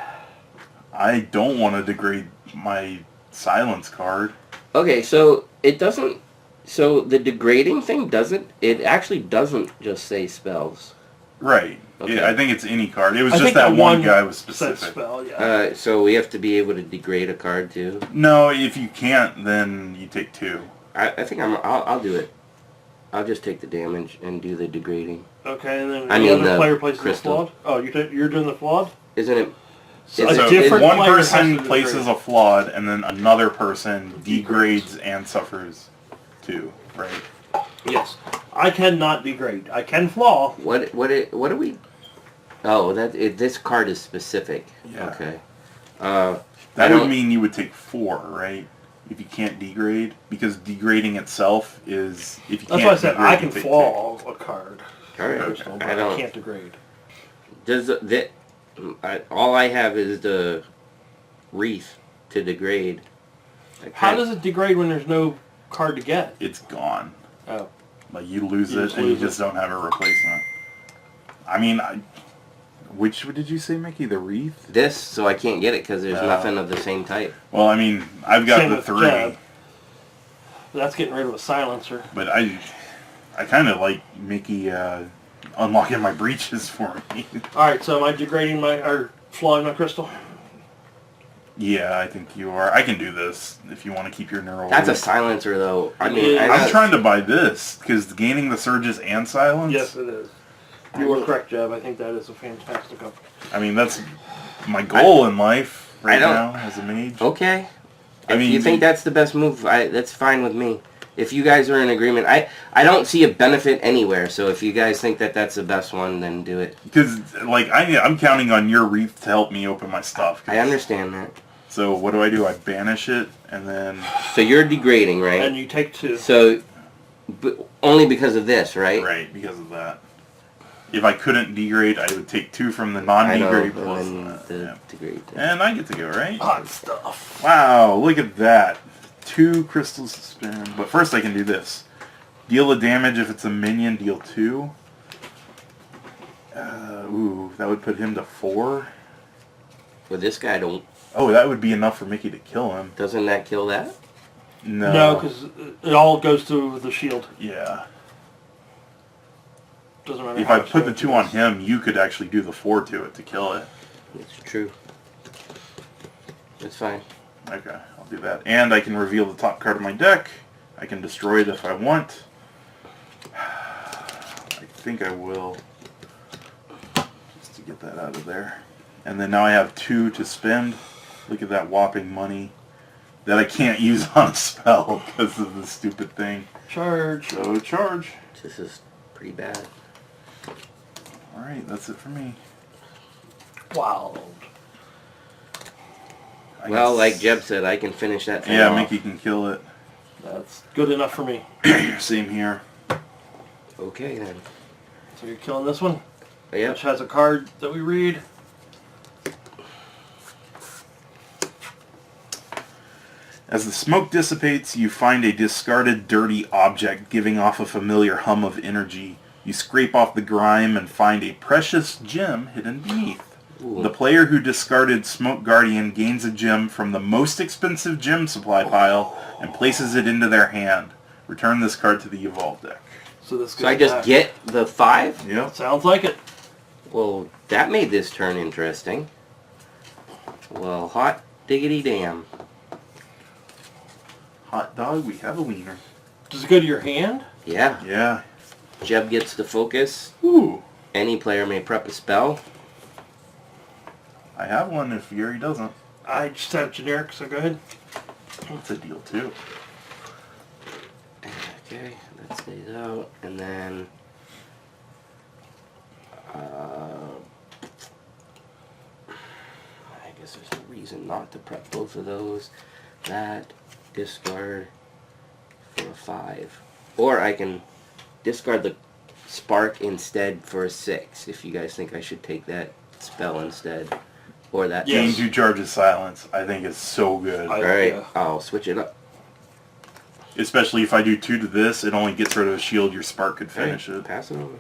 I don't want to degrade my silence card. Okay, so it doesn't... So the degrading thing doesn't... It actually doesn't just say spells. Right. Okay. Yeah, I think it's any card. It was I just think that the one guy was Set specific. spell, yeah. So we have to be able to degrade a card too? No, if you can't, then you take 2. I think I'll do it. I'll just take the damage and do the degrading. Okay, and then I the mean other the player places crystal. a flawed? Oh, you're doing the flawed? Isn't it... So Is a it- different one player has person to places degrade. a flawed, and then another person degrades and suffers 2, right? Yes. I cannot degrade. I can flaw. What are we... Oh, this card is specific. Yeah. Okay. That I would don't- mean you would take 4, right? If you can't degrade, because degrading itself is if you That's can't. why I said degrade, I you can take flaw a card. All right. Crystal, but I don't... can't degrade. Does all I have is the wreath to degrade. How does it degrade when there's no card to get? It's gone. Oh. Like you lose You it, just and you lose just don't have a replacement. I mean, which did you say, Mickey? The wreath? this? So I can't get it because there's No. nothing of the same type. Well, I mean, I've got Same the with 3, Jab. That's getting rid of a silencer. but I kind of like Mickey unlocking my breaches for me. Alright, so am I degrading or flawing my crystal? Yeah, I think you are. I can do this if you want to keep your neural. That's a loop. silencer, though. I mean, Yeah. I'm trying to buy this because gaining the surges and silence. Yes, it is. You are correct, Jeb. I think that is a fantastic up. I mean, that's my goal in life right I don't- now as a mage. Okay. I If mean, you think that's the best move, that's fine with me. If you guys are in agreement, I don't see a benefit anywhere. So if you guys think that that's the best one, then do it. because like I'm counting on your wreath to help me open my stuff. I understand that. So what do? I banish it and then So you're degrading, right? And you take 2. So, only because of this, right? right because of that. If I couldn't degrade, I would take 2 from the I know. non-degrade And plus then that. the Yeah. degrade. And I get to go, right? Hot stuff. Wow, look at that. 2 crystals to spin. But first I can do this. Deal a damage if it's a minion, deal 2. Ooh, that would put him to 4. Well, this guy don't. Oh, that would be enough for Mickey to kill him. Doesn't that kill that? No. No, because it all goes to the shield. Yeah. Doesn't matter. If how I much put the damage 2 it on does. him, you could actually do the 4 to it to kill it. It's true. It's fine. Okay, I'll do that. And I can reveal the top card of my deck. I can destroy it if I want. I think I will. Just to get that out of there. And then now I have 2 to spend. Look at that whopping money that I can't use on a spell because of this stupid thing. Charge. So charge. This is pretty bad. Alright, that's it for me. Wild. I Well, guess- like Jeb said, I can finish that thing Yeah, off. Mickey can kill it. That's good enough for me. Same here. Okay then. So you're killing this one, Yep. which has a card that we read. As the smoke dissipates, you find a discarded dirty object giving off a familiar hum of energy. You scrape off the grime and find a precious gem hidden beneath. Ooh. The player who discarded Smoke Guardian gains a gem from the most expensive gem supply pile and places it into their hand. Return this card to the Evolve deck. So this. So I goes just back. get the 5? Yep. Sounds like it. Well, that made this turn interesting. Well, hot diggity damn. Hot dog, we have a wiener. Does it go to your hand? Yeah. Yeah. Jeb gets to focus. Ooh. Any player may prep a spell. I have one if Yuri doesn't. I just have generic, so go ahead. That's a deal too. Okay, that stays out. And then... I guess there's no reason not to prep both of those. That, discard for a 5. Or I can discard the spark instead for a 6, if you guys think I should take that spell instead. Or that... Yes. Gain 2 charges silence. I think is so good. Alright, Yeah. I'll switch it up. Especially if I do 2 to this, it only gets rid of a shield. Your spark could finish it. Pass it over.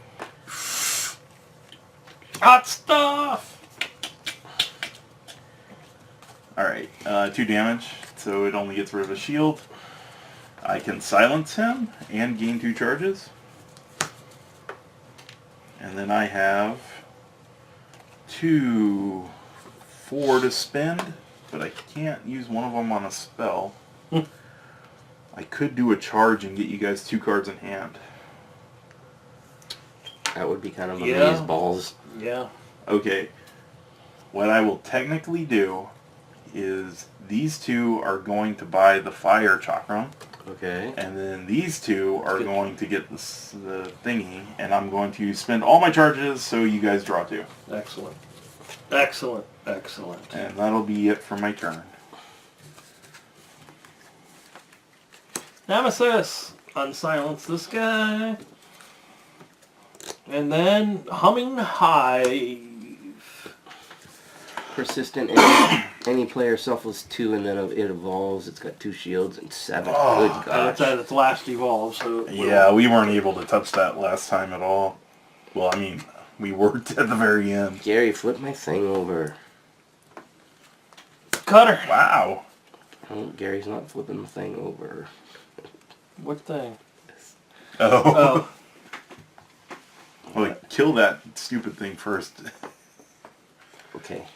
Hot stuff. Alright, 2 damage, so it only gets rid of a shield. I can silence him and gain 2 charges. And then I have 4 to spend, but I can't use one of them on a spell. I could do a charge and get you guys 2 cards in hand. That would be kind of Yeah. amaze balls. Yeah. Okay, what I will technically do is these 2 are going to buy the fire chakram, Okay. and then these 2 are going to get the thingy, and I'm going to spend all my charges so you guys draw 2. Excellent. Excellent. Excellent. And that'll be it for my turn. Nemesis. Unsilence this guy. And then Humming Hive. Persistent. Any player suffers 2 and then it evolves. It's got 2 shields and 7. Oh, Good And it's gosh. at its last evolve, so... Yeah, we weren't able to touch that last time at all. Well, I mean, we worked at the very end. Gary, flip my thing over. Cutter. Wow. Oh, Gary's not flipping the thing over. What thing? Oh. Oh. Well, kill that stupid thing first. Okay.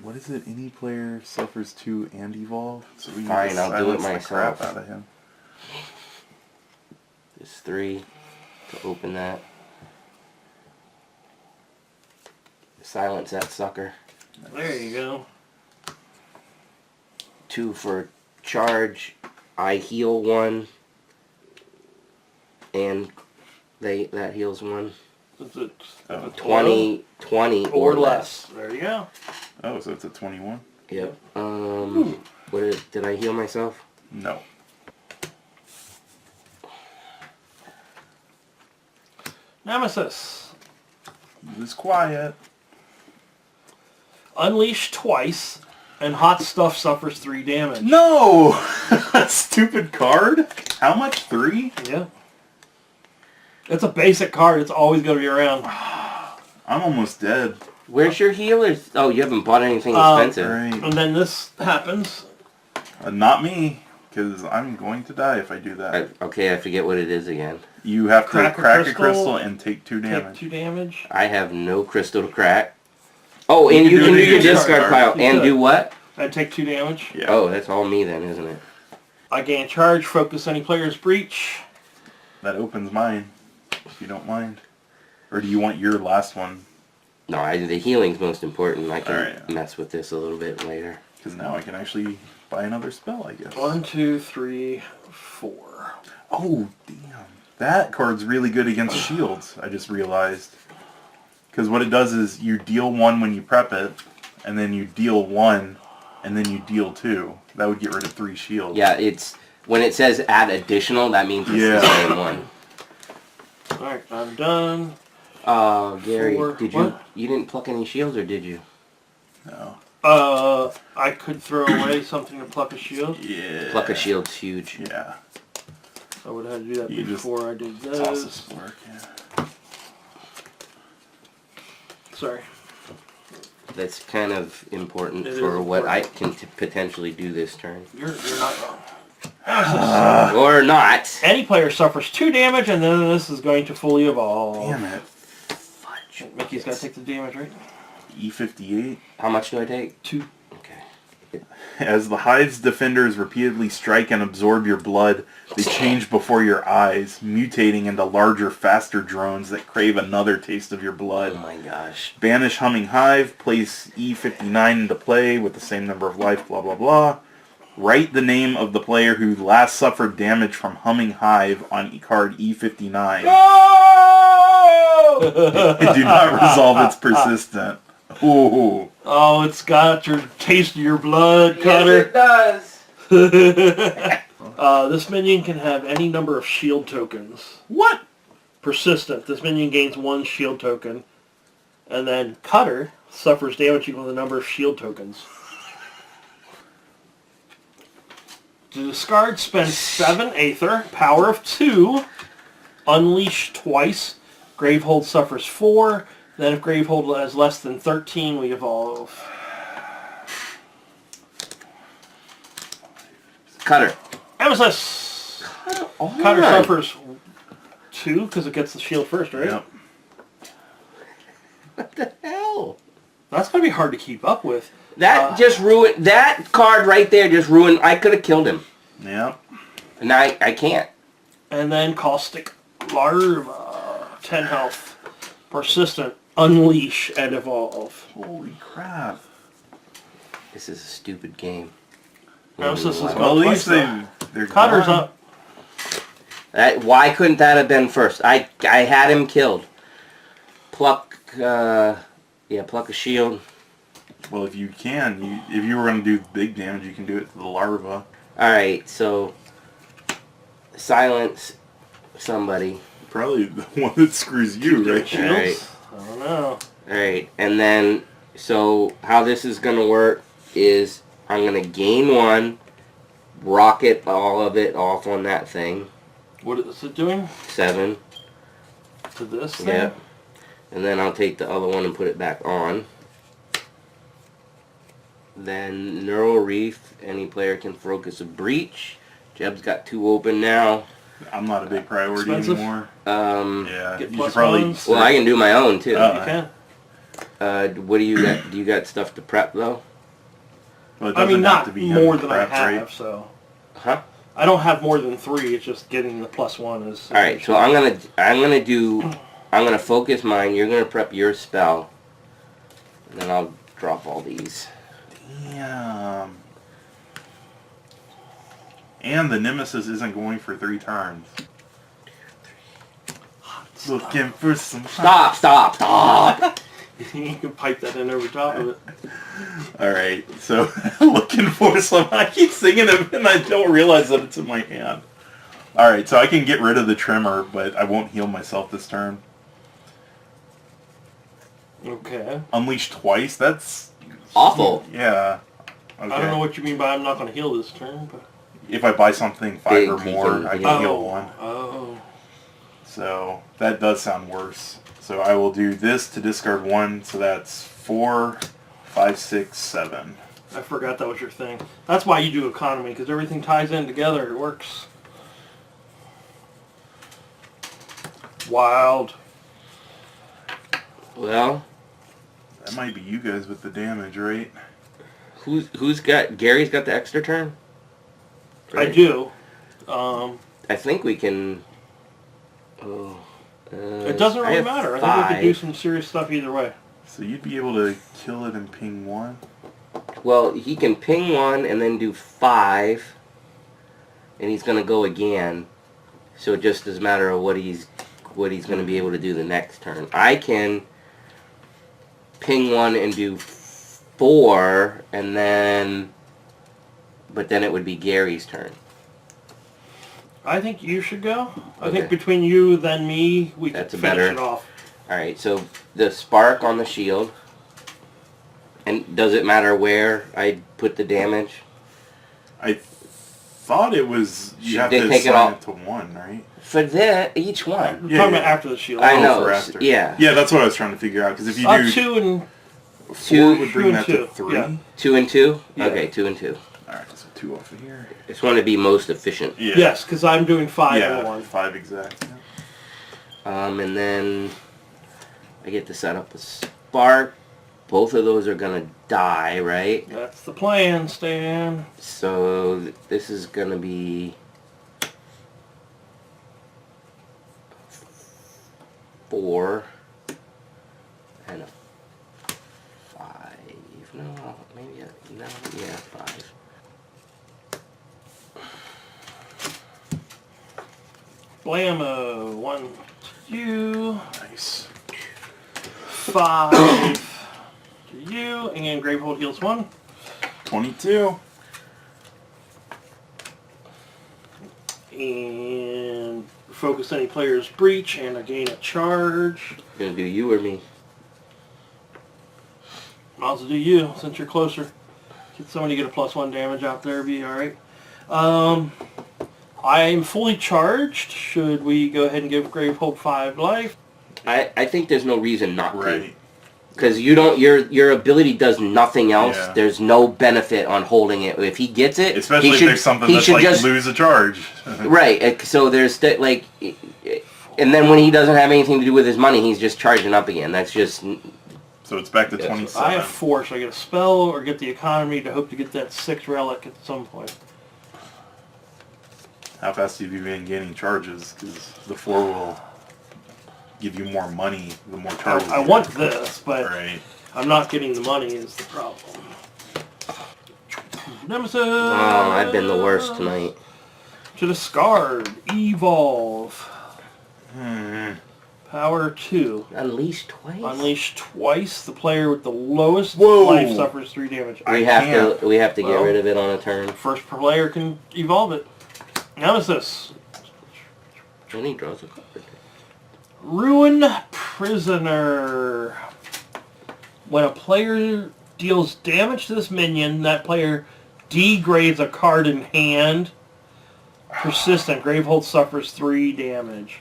What is it? Any player suffers 2 and evolve? So we Fine, need to I'll do it silence the crap myself. out of him. There's 3 to open that. Silence that sucker. There you go. 2 for charge. I heal 1. And that heals 1. Is it Oh. 20 or less. There you go. Oh, so it's a 21? Yep. Did I heal myself? No. Nemesis. It was quiet. Unleash twice, and hot stuff suffers 3 damage. No! Stupid card? How much? 3? Yeah. It's a basic card. It's always going to be around. I'm almost dead. Where's your healers? Oh, you haven't bought anything expensive. Right. And then this happens. Not me, because I'm going to die if I do that. Okay, I forget what it is again. You have to Crack crack a a crystal, crystal and take 2 Take damage. 2 damage. I have no crystal to crack. Oh, and You you can can do do it your in your discard discard. pile. You And could. do what? And take 2 damage. Yeah. Oh, that's all me then, isn't it? I gain charge. Focus any player's breach. That opens mine, if you don't mind. Or do you want your last one? No, the healing's most important. I can Alright. mess with this a little bit later. Because now I can actually buy another spell, I guess. 1, 2, 3, 4. Oh, damn. That card's really good against shields, I just realized. Because what it does is you deal 1 when you prep it, and then you deal 1, and then you deal 2. That would get rid of 3 shields. Yeah, it's when it says add additional, that means it's the Yeah. same one. Alright, I'm done. Gary, 4. did What? you didn't pluck any shields or did you? No. I could throw away something to pluck a shield. Yeah. Pluck a shield's huge. Yeah. I would have to do that You just before I did Toss this. this work, yeah. Sorry. That's kind of important It for is what I important. can potentially do this turn. You're not wrong. Or not. Any player suffers 2 damage, and then this is going to fully evolve. Damn it. Fudge. Mickey's got to take the damage, right? E58. How much do I take? 2. Okay. As the hive's defenders repeatedly strike and absorb your blood, they change before your eyes, mutating into larger, faster drones that crave another taste of your Oh blood. my gosh. Banish Humming Hive, place E59 into play with the same number of life, blah blah blah. Write the name of the player who last suffered damage from Humming Hive on card E59. And do not resolve its persistent. Ooh. Oh, it's got your taste of your blood, Cutter. does. This minion can have any number of shield tokens. What? Persistent. This minion gains 1 shield token. And then Cutter suffers damage equal to the number of shield tokens. To discard, spend 7 Aether, power of 2, unleash twice, Gravehold suffers 4, then if Gravehold has less than 13, we evolve. Cutter. Nemesis! Oh, Cutter suffers 2, because it gets the shield first, right? Yep. What the hell? That's going to be hard to keep up with. That just ruined. That card right there just ruined. I could have killed him. Yep. And I can't. And then Caustic Larva, 10 health, persistent, unleash, and evolve. Holy crap. This is a stupid game. Nemesis is Wow. Well, at least twice, they're Cutter's gone. up. Why couldn't that have been first? I had him killed. Pluck. Pluck a shield. Well, if you can, if you were going to do big damage, you can do it to the larva. Alright, so silence somebody. Probably the one that screws you, right? Shields? Alright. I don't know. Alright, and then, so how this is going to work is I'm going to gain 1, rocket all of it off on that thing. What is it doing 7. to this thing? Yep. And then I'll take the other one and put it back on. Then Neural Reef, any player can focus a breach. Jeb's got 2 open now. I'm not a big priority Expensive? anymore. Yeah, Get you plus should probably... ones. Well, I can do my own too. You can. What do you got? Do you got stuff to prep though? Well, it I mean, doesn't have not to be more heavy than I prep, have, right? so. Huh? I don't have more than 3, it's just getting the +1 is... All right. So I'm gonna focus mine. You're gonna prep your spell. And then I'll drop all these. Damn. And the Nemesis isn't going for 3 turns. Looking for some... Stop! You can pipe that in over top of it. Alright, so looking for some... I keep singing it and I don't realize that it's in my hand. Alright, so I can get rid of the trimmer, but I won't heal myself this turn. Okay. Unleash twice? That's... Awful. Yeah. Okay. I don't know what you mean by I'm not going to heal this turn, but... If I buy something 5 Big, or you more, can I heal. can heal 1. Oh. So that does sound worse. So I will do this to discard 1, so that's 4, 5, 6, 7. I forgot that was your thing. That's why you do economy, because everything ties in together. It works. Wild. Well, That might be you guys with the damage, right? who's got... Gary's got the extra turn? I do. I think we can... Oh, It doesn't I really have matter. I think we could do 5. some serious stuff either way. So you'd be able to kill it and ping 1? Well, he can ping 1 and then do 5. And he's going to go again. So it just doesn't matter what he's going to be able to do the next turn. I can ping 1 and do 4, and then... But then it would be Gary's turn. I think you should go. I Okay. think between you and me, we That's can a finish better- it off. Alright, so the spark on the shield. And does it matter where I put the damage? I thought it was... You Should have they to take it assign off? it to 1, right? For each one. We're Yeah, talking yeah. about after the shield. I Oh, know, for after. yeah. Yeah, that's what I was trying to figure out, because if you do... 2 and... 4 would two bring and that two, to 3. yeah. 2 and 2? Yeah. Okay, 2 and 2. Alright, so 2 off of here. Just want to be most efficient. Yeah. Yes, because I'm doing 5 and Yeah, 1. 5 exact. Yeah. And then I get to set up a spark. Both of those are going to die, right? That's the plan, Stan. So this is going to be 4 and a 5. No, maybe no, yeah, 5. Blammo. 1 to you. Nice. 5 to you. And Gravehold heals 1. 22. And focus any player's breach and I gain a charge. Gonna do you or me? Might as well do you since you're closer. Get somebody to get a +1 damage out there, be alright. I'm fully charged. Should we go ahead and give Gravehold 5 life? I think there's no reason not to. Right. Because you don't, your ability does nothing else. Yeah. There's no benefit on holding it. If he gets it, Especially he if should, there's something he that's should like just lose a charge. right. So there's like, and then when he doesn't have anything to do with his money, he's just charging up again. That's just So it's back to Yeah, so 27. I have 4, so I get a spell or get the economy to hope to get that 6 relic at some point. How fast have you been gaining charges? Because the 4 will give you more money the more charges. I you want have. this, but Right. I'm not getting the money is the problem. Nemesis! oh, I've been the worst tonight. To discard. Evolve. Hmm. Power 2. Unleash twice. Unleash twice. The player with the lowest Whoa. life suffers 3 damage. We I have can't. to. We have to get Well. rid of it on a turn. First player can evolve it. Nemesis. Then he draws a card. Ruin Prisoner. When a player deals damage to this minion, that player degrades a card in hand. Persistent. Gravehold suffers 3 damage.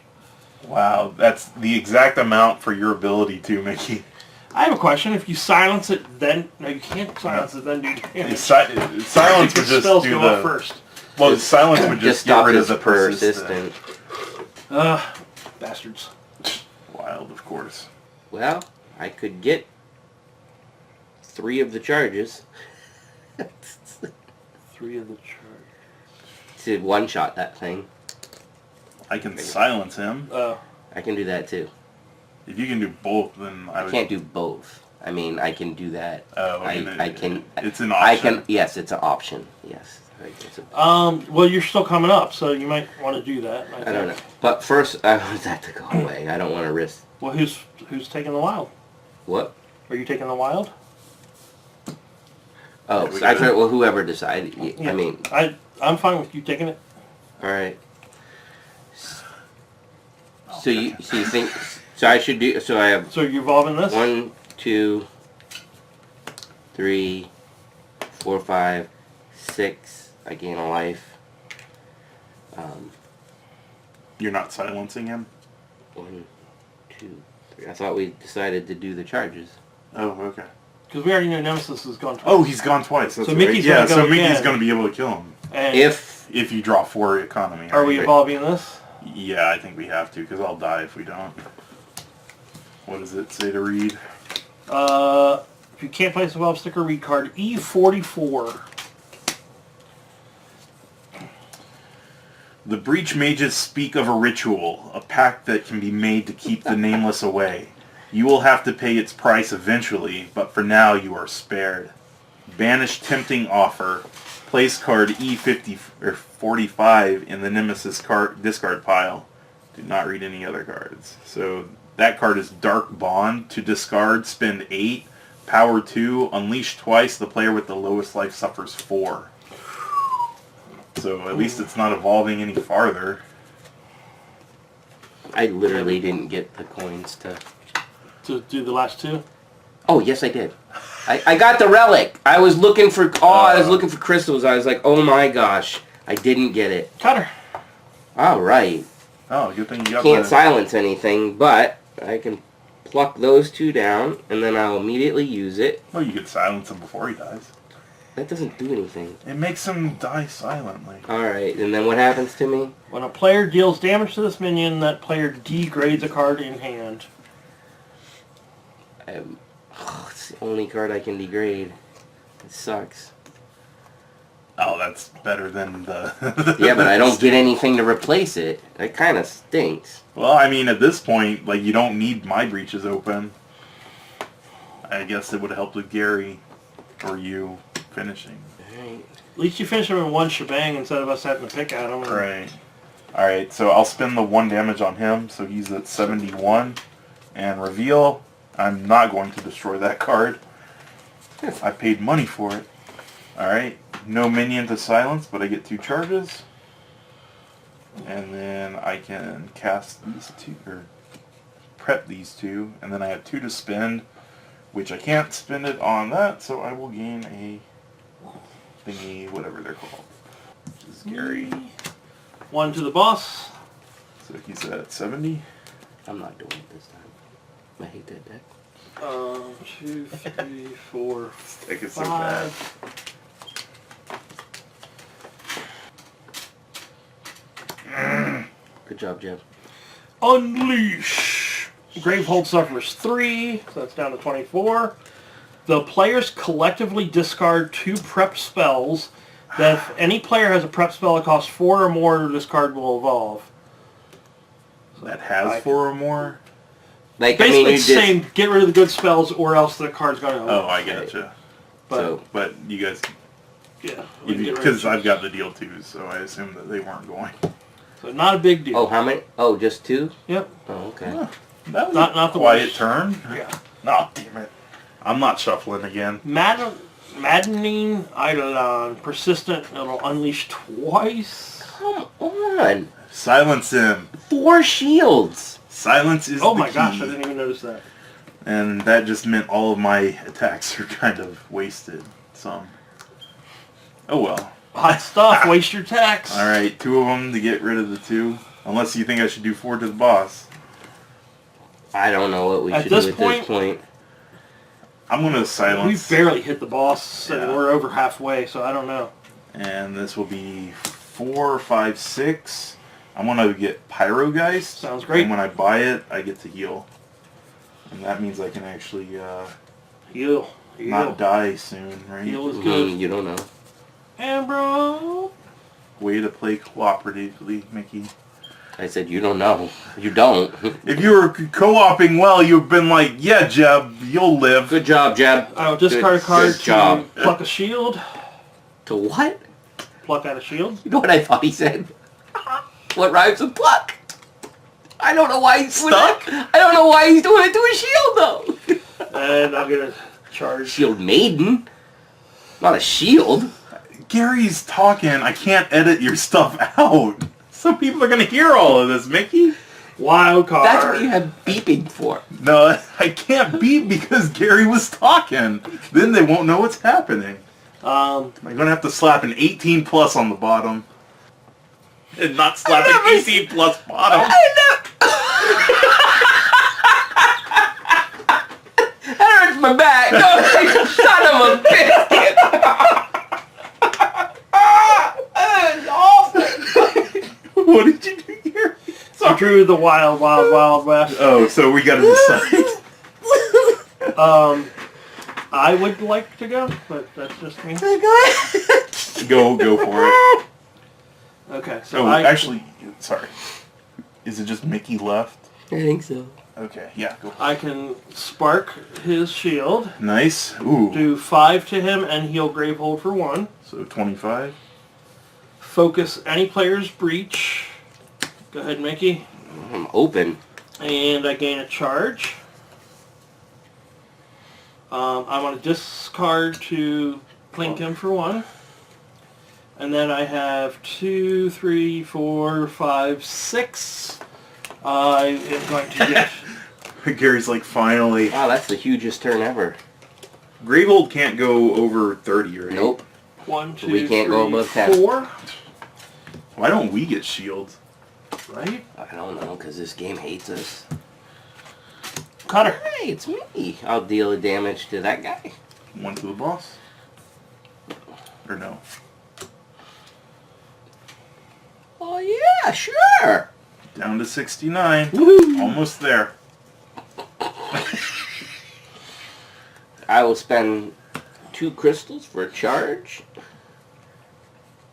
Wow, that's the exact amount for your ability to, Mickey. I have a question. If you silence it, then... No, you can't silence it, then do damage. Silence would just Spells do go the... up first. Well, silence would Just just get stop rid of his the persistent. Bastards. Wild, of course. Well, I could get 3 of the charges 3 of the charge. to one-shot that thing. I can silence him. Oh. I can do that too. If you can do both, then I I would... can't do both. I mean, I can do that. Oh, I can. It's an I option. can. Yes, it's an option. Yes. Well, you're still coming up, so you might want to do that. I don't know. But first, I want that to go away. I don't want to risk. Well, who's taking the wild? What? Are you taking the wild? Oh, we so I good? thought, well, whoever decided. I mean, I'm fine with you taking it. all right. So you think? So I should do. So I have So you're evolving this? 1, 2, 3, 4, 5, 6. I gain a life. You're not silencing him? 1, 2, 3. I thought we decided to do the charges. Oh, okay. Because we already know Nemesis has gone twice. Oh, he's gone twice. That's So right. Mickey's yeah, gonna go so Mickey's again. going to be able to kill him. And If you draw 4 economy. are we right? evolving this? Yeah, I think we have to, because I'll die if we don't. What does it say to read? If you can't place a evolve sticker, read card E44. The Breach Mages speak of a ritual, a pact that can be made to keep the Nameless away. You will have to pay its price eventually, but for now you are spared. Banish Tempting Offer. Place card E50 or 45 in the Nemesis card discard pile. Do not read any other cards. So that card is Dark Bond. To discard, spend 8. Power 2. Unleash twice. The player with the lowest life suffers 4. So at least it's not evolving any farther. I literally didn't get the coins to do the last two. Oh, yes, I did. I got the relic. I was looking for crystals. I was like, oh my gosh, I didn't get it. Cutter. All right. Oh, good thing you got Can't the... silence anything, but I can pluck those 2 down, and then I'll immediately use it. Well, you could silence him before he dies. That doesn't do anything. It makes him die silently. All right, and then what happens to me? When a player deals damage to this minion, that player degrades a card in hand. It's the only card I can degrade. It sucks. Oh, that's better than the... Yeah, but I don't get anything to replace it. That kind of stinks. Well, I mean, at this point, like, you don't need my breaches open. I guess it would have helped with Gary or you finishing. Alright. At least you finish him in one shebang instead of us having to pick at him. Right. Alright, so I'll spend the 1 damage on him, so he's at 71. And reveal, I'm not going to destroy that card. I paid money for it. Alright, no minion to silence, but I get 2 charges. And then I can cast these 2, or prep these 2, and then I have 2 to spend, which I can't spend it on that, so I will gain a thingy, whatever they're called. This is Gary. 1 to the boss. So he's at 70. I'm not doing it this time. I hate that deck. 2, 3, 4, Deck is so bad. 5. Good job, Jeff. Unleash. Gravehold suffers 3, so that's down to 24. The players collectively discard 2 prep spells. That if any player has a prep spell that costs 4 or more, this card will evolve. That has 4 or more? Like, Basically, I mean, it's saying get rid of the good spells, or else the card's going to evolve. Oh, I gotcha. But, But you guys... yeah. we can get rid of Because it. I've got the deal too, so I assume that they weren't going. So not a big deal. Oh, how many? Oh, just 2? Yep. Oh, okay. Huh. That was Not a the quiet worst. turn. Yeah. No, damn it. I'm not shuffling again. Maddening Eidolon. Persistent. It'll unleash twice. Come on. Silence him. 4 shields. Silence is Oh the my key. gosh, I didn't even notice that. And that just meant all of my attacks are kind of wasted. Some. Oh well. Hot stuff. Waste your tax. Alright, 2 of them to get rid of the 2. Unless you think I should do 4 to the boss. I don't know what we At should this do at point- this point. I'm going to We silence. barely hit the boss, and Yeah. we're over halfway, so I don't know. And this will be 4, 5, 6. I'm going to get Pyrogeist. Sounds great. And when I buy it, I get to heal. And that means I can actually Heal. not die soon, right? Heal is good. You don't know. And bro. Way to play cooperatively, Mickey. I said, you don't know. You don't. If you were co-oping well, you've been like, yeah, Jeb, you'll live. Good job, Jeb. I will discard a card Good to job. pluck a shield. To what? Pluck out a shield. You know what I thought he said? What rhymes with pluck? I don't know why he's Stuck? I don't know why he's doing it to a shield, though. And I'm going to charge. Shield maiden. Not a shield. Gary's talking. I can't edit your stuff out. Some people are going to hear all of this, Mickey. Wild card. That's what you have beeping for. No, I can't beat because Gary was talking. Then they won't know what's happening. I'm going to have to slap an 18 plus on the bottom. And not slap an 18 plus bottom. That hurts my back. No, son of a biscuit. That is awful. What did you do here? I drew the wild west. Oh, so we got to decide. I would like to go, but that's just me. Go for it. Okay, so Oh, I actually, sorry. Is it just Mickey left? I think so. Okay, yeah, go. I can spark his shield, Nice. Ooh. do 5 to him, and heal Gravehold for 1. So 25. Focus any player's breach. Go ahead, Mickey. I'm open. And I gain a charge. I want to discard to plink him for 1. And then I have 2, 3, 4, 5, 6. I am going to get... Gary's like, finally. Wow, that's the hugest turn ever. Gravehold can't go over 30, right? Nope. 1, 2, We can't go above 10. 4. Why don't we get shields? Right? I don't know, because this game hates us. Cutter. Hey, it's me. I'll deal the damage to that guy. One to the boss? Or no? Oh, yeah, sure. Down to 69. Woohoo! Almost there. I will spend 2 crystals for a charge.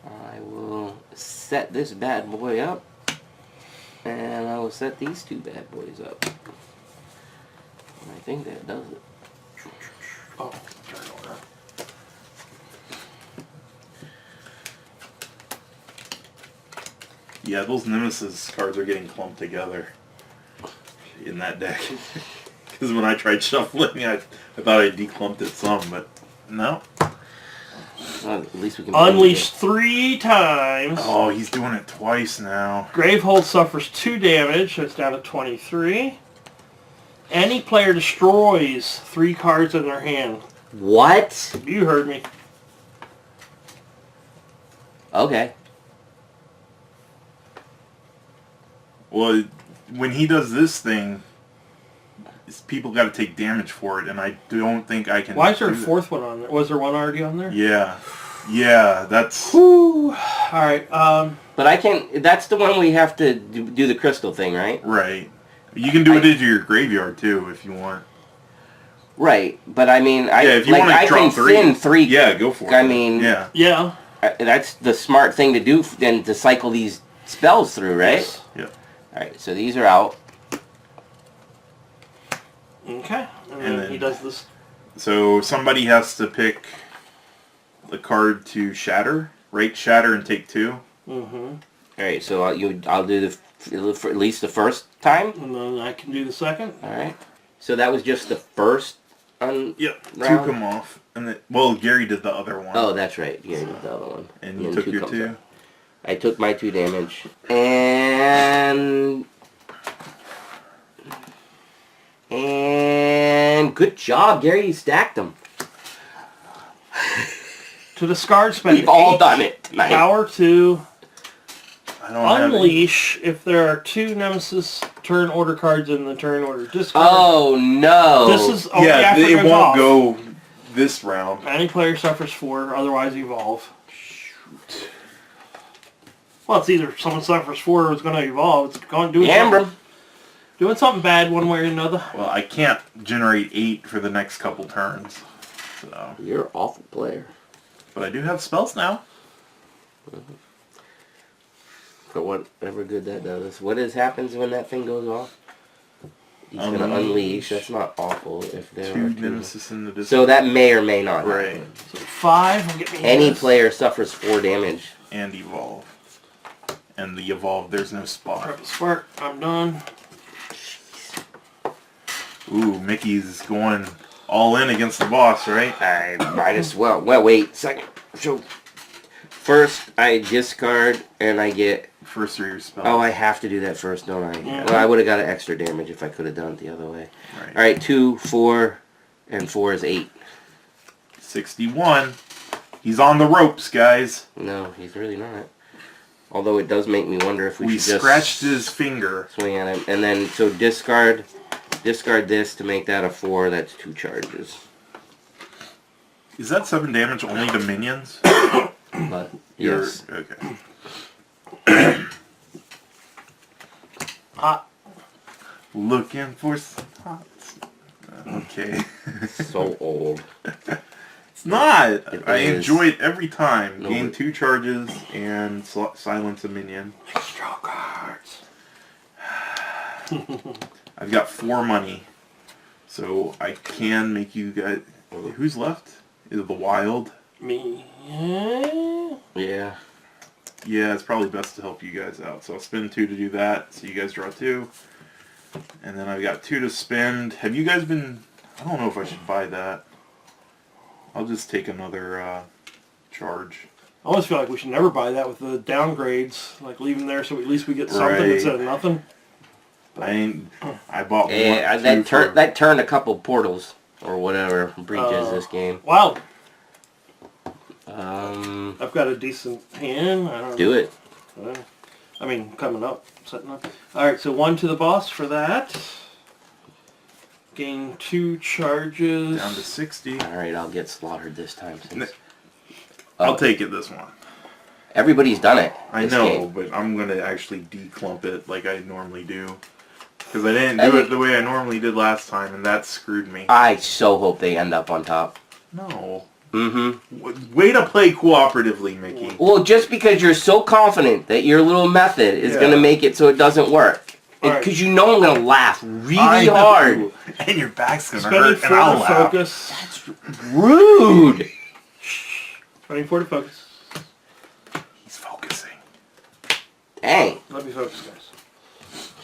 I will set this bad boy up. And I will set these 2 bad boys up. And I think that does it. Oh, turn order. Yeah, those Nemesis cards are getting clumped together in that deck. Because when I tried shuffling, I thought I declumped it some, but no. Well, at least we can Unleash 3 times. Oh, he's doing it twice now. Gravehold suffers 2 damage, so it's down to 23. Any player destroys 3 cards in their hand. What? You heard me. Okay. Well, when he does this thing, people got to take damage for it, and I don't think I can. Why is there a do that. 4th one on there? Was there one already on there? Yeah, that's. Whew. Alright, But I can. That's the one we have to do the crystal thing, right? Right. You can do it into your graveyard too if you want. Right, but I mean, Yeah, if you want to I draw can 3. thin 3. Yeah, go for it. I mean, yeah. yeah. That's the smart thing to do. Then to cycle these spells through, right? Yes. Yeah. All right, so these are out. Okay, and And then then- he does this. So somebody has to pick the card to shatter, right? Shatter and take 2. Mm-hmm. All right, so I'll do for at least the first time. And then I can do the second. All right. So that was just the first. Yep. 2 Round. come off, and then Gary did the other one. Oh, that's right. Yeah, the other one. And you then took 2 your comes 2. up. I took my 2 damage, and good job, Gary. You stacked them. To discard, spend We've all 8 done it tonight. power to I don't have any. unleash if there are 2 Nemesis turn order cards in the turn order discard. Oh no! This is only Yeah, after it goes won't off. go this round. Any player suffers 4, otherwise evolve. Shoot. Well, it's either someone suffers 4 or it's going to evolve. It's going to do Ambrum. doing something bad one way or another. Well, I can't generate 8 for the next couple turns. So, You're an awful player. but I do have spells now. For whatever good that does. What happens when that thing goes off? He's going to unleash. That's not awful if there are 2 nemesis in the distance. So that may or may not Right. happen. So 5 will get me Any this. player suffers 4 damage. And evolve. And the evolve, there's no spot. Prep a spark. I'm done. Ooh, Mickey's going all in against the boss, right? I might as well. Well, wait. Second. So, first I discard and I get... First 3 your spells. Oh, I have to do that first, don't I? Yeah. Well, I would have got an extra damage if I could have done it the other way. Right. Alright, 2, 4, and 4 is 8. 61. He's on the ropes, guys. No, he's really not. Although it does make me wonder if we should just scratched his finger. swing at him. And then, so discard this to make that a 4. That's 2 charges. Is that 7 damage only to minions? But, yes. Okay. Hot. Looking for some hots. Okay. So old. It's not. It I is. enjoy it every time. No, Gain it- 2 charges and silence a minion. Extra cards. I've got 4 money. So I can make you guys... Who's left? Is it the wild? Me. Yeah. Yeah, it's probably best to help you guys out. So I'll spend 2 to do that. So you guys draw 2. And then I've got 2 to spend. Have you guys been... I don't know if I should buy that. I'll just take another charge. I almost feel like we should never buy that with the downgrades. Like leave them there so at least we get something Right. instead of nothing. I bought one. That turned a couple portals or whatever breaches this game. Wow. Um, I've got a decent hand. I don't do it. I mean, coming up, setting up. Alright, so 1 to the boss for that. Gain 2 charges. Down to 60. All right, I'll get slaughtered this time. Since I'll take it this one. everybody's done it. I this know, game. but I'm going to actually declump it like I normally do. Because I didn't do it the way I normally did last time, and that screwed me. I so hope they end up on top. No. Mm-hmm. Way to play cooperatively, Mickey. Well, just because you're so confident that your little method is Yeah. going to make it so it doesn't work. All right. Because you know I'm going to laugh really I know. hard. And your back's going to Spending hurt, 4 and I'll to laugh. focus. Rude. Spending 4 to focus. He's focusing. Dang. Let me focus,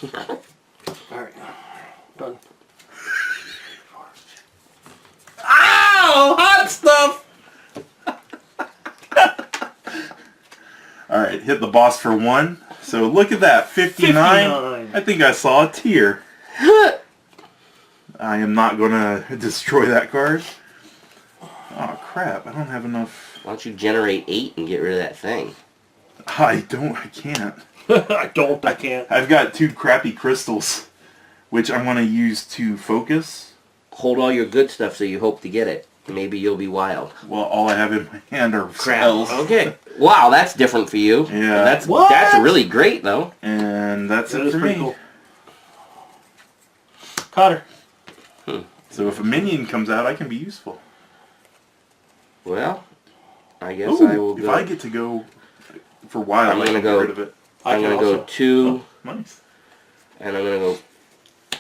guys. Alright. Done. Ow! Hot stuff! Alright, hit the boss for 1. So look at that, 59. 59. I think I saw a tear. I am not going to destroy that card. Oh crap, I don't have enough. Why don't you generate 8 and get rid of that thing? I can't. I can't. I've got 2 crappy crystals, which I'm going to use to focus. Hold all your good stuff so you hope to get it. Maybe you'll be wild. Well, all I have in my hand are spells. Okay. Wow, that's different for you. Yeah. That's What? that's really great though. And that's That it is for pretty me. cool. Cotter. So if a minion comes out, I can be useful. Well, I guess Ooh, I will if go. I get to go for wild, I'm I gonna can go- get rid of it. I'm gonna go 2, Nice. and I'm gonna go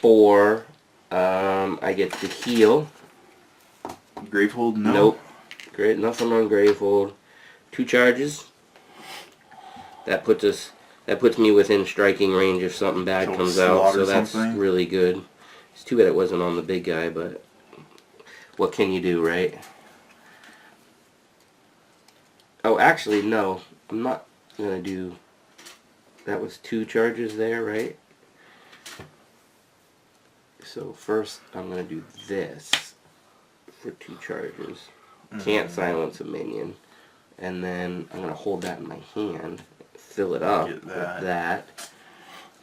4. I get to heal. Gravehold, no. Nope. Great, nothing on Gravehold. 2 charges. That puts me within striking range if something bad So comes out. slaughter So that's something? really good. It's too bad it wasn't on the big guy, but what can you do, right? Oh, actually, no. I'm not gonna do. That was 2 charges there, right? So first, I'm gonna do this for 2 charges. Can't silence a minion. And then I'm going to hold that in my hand, fill it up Get with that. that,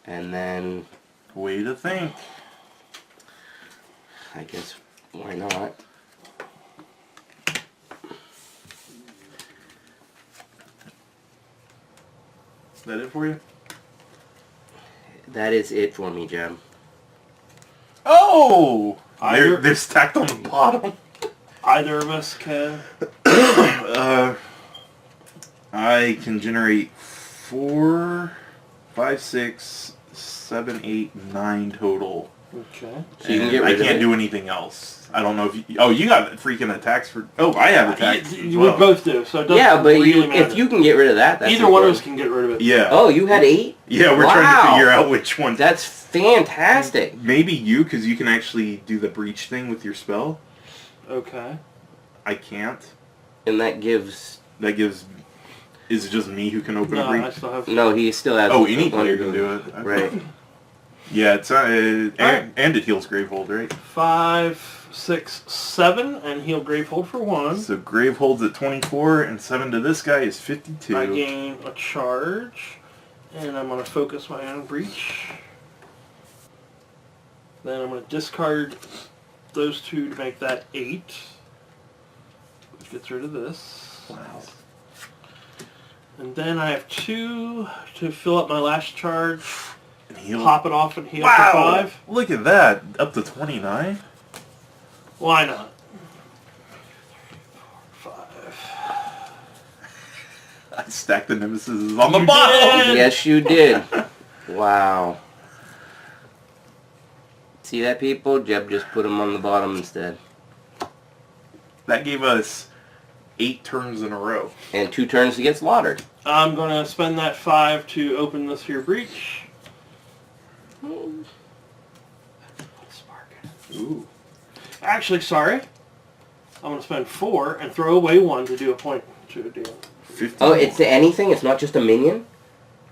and then Way to think. I guess why not? Is that it for you? That is it for me, Jem. Oh! Either- They're stacked on the bottom. Either of us can. I can generate 4 5, 6, 7, 8, 9 total. Okay. So you can And get I rid of can't it? do anything else. I don't know if you... Oh, you got freaking attacks for... Oh, I have attacks as We well. both do, so it doesn't Yeah, but really matter. if you can get rid of that, that's Either one of us important. can get rid of it. Yeah. Oh, you had 8? Yeah, we're trying to figure out which one. That's fantastic. Maybe you, because you can actually do the breach thing with your spell. Okay. I can't. And that gives... That gives... Is it just me who can open a No, I breach? still have... No, he still has... Oh, any player can do it. Right. Yeah, it's and Alright. it heals Gravehold, right? 5, 6, 7, and heal Gravehold for 1. So Gravehold's at 24, and 7 to this guy is 52. I gain a charge, and I'm going to focus my own breach. Then I'm going to discard those 2 to make that 8, which gets rid of this. Wow. And then I have 2 to fill up my last charge, And heal. pop it off and heal for Wow! 5. Look at that. Up to 29? Why not? 5. I stacked the nemesis on the You bottom! did! Yes, you did. Wow. See that, people? Jeb just put him on the bottom instead. That gave us 8 turns in a row. And 2 turns to get slaughtered. I'm going to spend that 5 to open this here breach. Ooh. Actually, sorry. I'm going to spend 4 and throw away 1 to do a point to a deal. 50. Oh, it's to anything? It's not just a minion?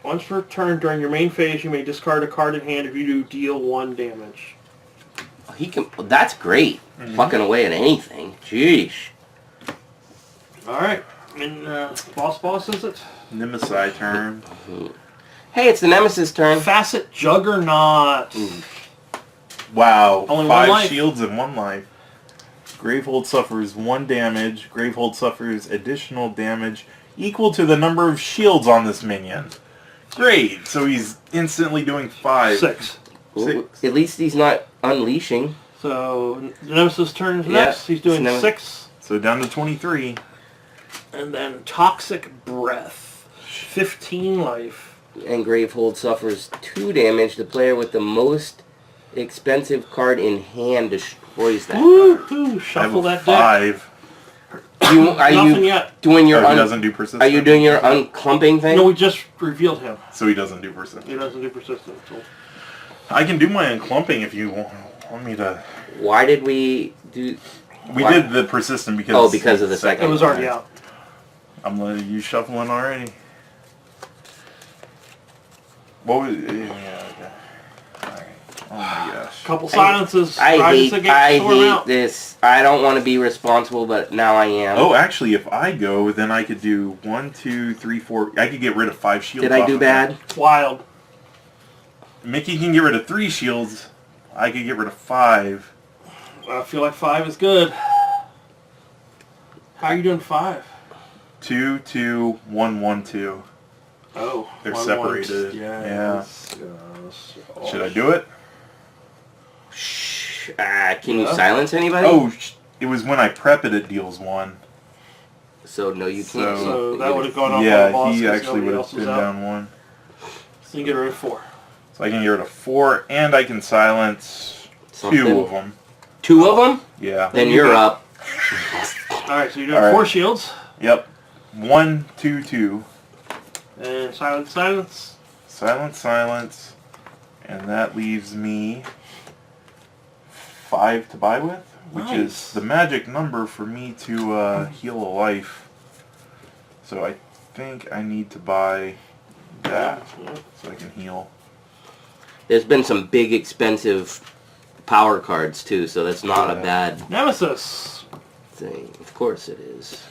Once per turn during your main phase, you may discard a card in hand if you do deal 1 damage. He can... That's great. Plucking away at anything. Jeez. Alright. And boss is it? Nemesis turn. Hey, it's the Nemesis turn. Facet Juggernaut. Wow. Only 5 1 life. shields and 1 life. Gravehold suffers 1 damage. Gravehold suffers additional damage equal to the number of shields on this minion. Great. So he's instantly doing 5. 6. Ooh, at least he's not unleashing. So, the Nemesis turn is Yeah, next. He's doing it's 6. So down to 23. And then Toxic Breath. 15 life. And Gravehold suffers 2 damage. The player with the most expensive card in hand destroys that. Woohoo! I have Shuffle a that deck. 5. Are Nothing you yet. doing your Oh, he doesn't do persistent. Are you doing your unclumping thing? No, we just revealed him. So he doesn't do persistent. He doesn't do persistent. So. I can do my unclumping if you want me to. Why did we do... We Why? did the persistent because... Oh, because of the second. It was already out. I'm letting you shuffling already. What was... Yeah, okay. Alright. Oh my gosh. Couple silences. I rises hate against Storm out. this. I don't want to be responsible, but now I am. Oh, actually, if I go, then I could do 1, 2, 3, 4... I could get rid of 5 shields. Did I off do of bad? Wild. that. Mickey can get rid of 3 shields. I could get rid of 5. I feel like 5 is good. How are you doing 5? 2, 2, 1, 1, 2. Oh. They're 1, separated. 1. Yes. Yes. Should I do it? Shh. Can you Yeah. silence anybody? Oh, it was when I prep it, it deals 1. So, no, you can't. So that would have gone off on the Yeah, boss he 'cause actually nobody would else have was been out. down 1. So you get rid of 4. So I can get rid of 4, and I can silence 2 Something. of them. 2 of them? Yeah. Then you're up. Alright, so you're doing All right. 4 shields. Yep. 1, 2, 2. And silence. Silence. And that leaves me 5 to buy with, which Nice. is the magic number for me to heal a life. So I think I need to buy that Yeah. so I can heal. There's been some big expensive power cards too, so that's not a Yeah. bad Nemesis. thing. Of course it is.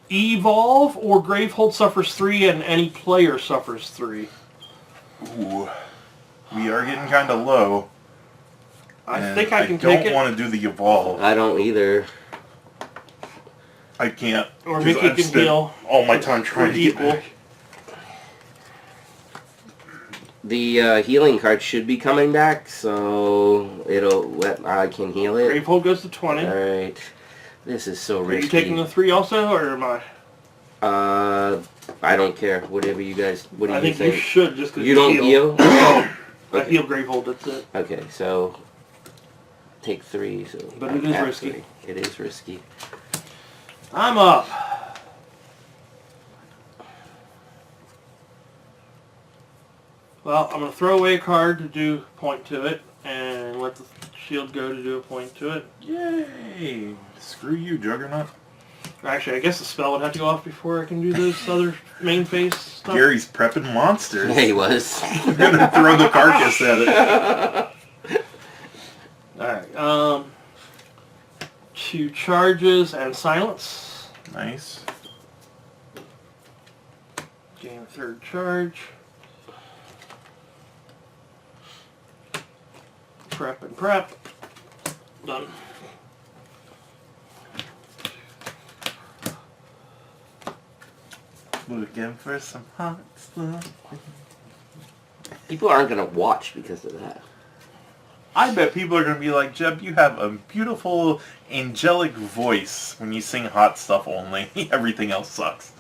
Evolve or Gravehold suffers 3 and any player suffers 3. Ooh. We are getting kind of low. I and think I can take don't it. want to do the evolve. I don't either. I can't. Or 'cause Mickey I've can spent heal. all my time trying to get equal. back. The healing card should be coming back, so I can heal it. Gravehold goes to 20. Alright. This is so Are risky. you taking the 3 also, or am I? I don't care. Whatever you guys. What do I you think think? you should just because You don't heal. I Okay. heal Gravehold. That's it. Okay, so take 3. So But I'm it is at risky. 3. It is risky. I'm up. Well, I'm going to throw away a card to do a point to it, and let the shield go to do a point to it. Yay! Screw you, Juggernaut. Actually, I guess the spell would have to go off before I can do this other main phase stuff. Gary's prepping monsters. Yeah, he was. I'm gonna throw the carcass at it. Alright, 2 charges and silence. Nice. Gain a 3rd charge. Prep and prep. Done. Looking for some hot stuff. People aren't gonna watch because of that. I bet people are going to be like, Jeb, you have a beautiful, angelic voice when you sing hot stuff only. Everything else sucks.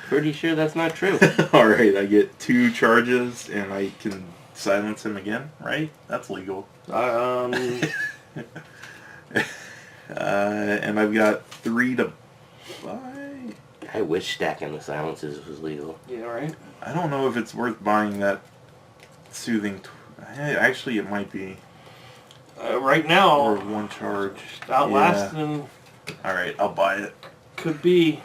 Pretty sure that's not true. Alright, I get 2 charges and I can silence him again, right? That's legal. And I've got 3 to buy. I wish stacking the silences was legal. Yeah, right. I don't know if it's worth buying that soothing. Actually, it might be. Right now, Or 1 charge. outlasting Alright, I'll buy it. could be.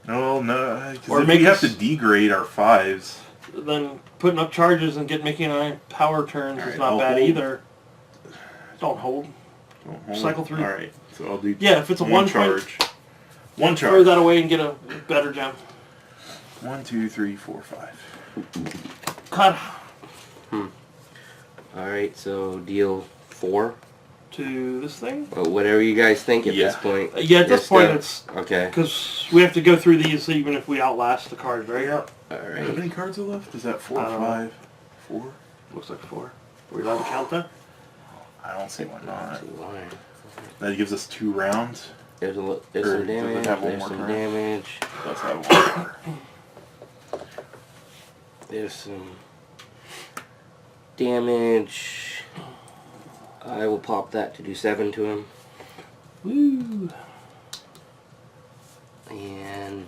No, Or because if make we have us- to degrade our 5s. Then putting up charges and making 9 power turns Alright, is not I'll bad hold. either. Don't hold. Don't hold. Cycle through. Alright, so I'll do Yeah, if it's a 1 charge. 1 throw charge. that away and get a better gem. 1, 2, 3, 4, 5. Cut Alright, so deal 4. to this thing. Or whatever you guys think at Yeah. this point. Yeah, at this Just, point it's Okay. because we have to go through these even if we outlast the cards, right? Yep. How Alright. many cards are left? Is that 4 I or don't know. 5? 4? Looks like 4. Are we allowed to count that? I don't see why not. See why. That gives us 2 rounds. There's Or some does it damage. have one There's more some turn? damage. Let's have 1 more. There's some damage. I will pop that to do 7 to him. Woo! And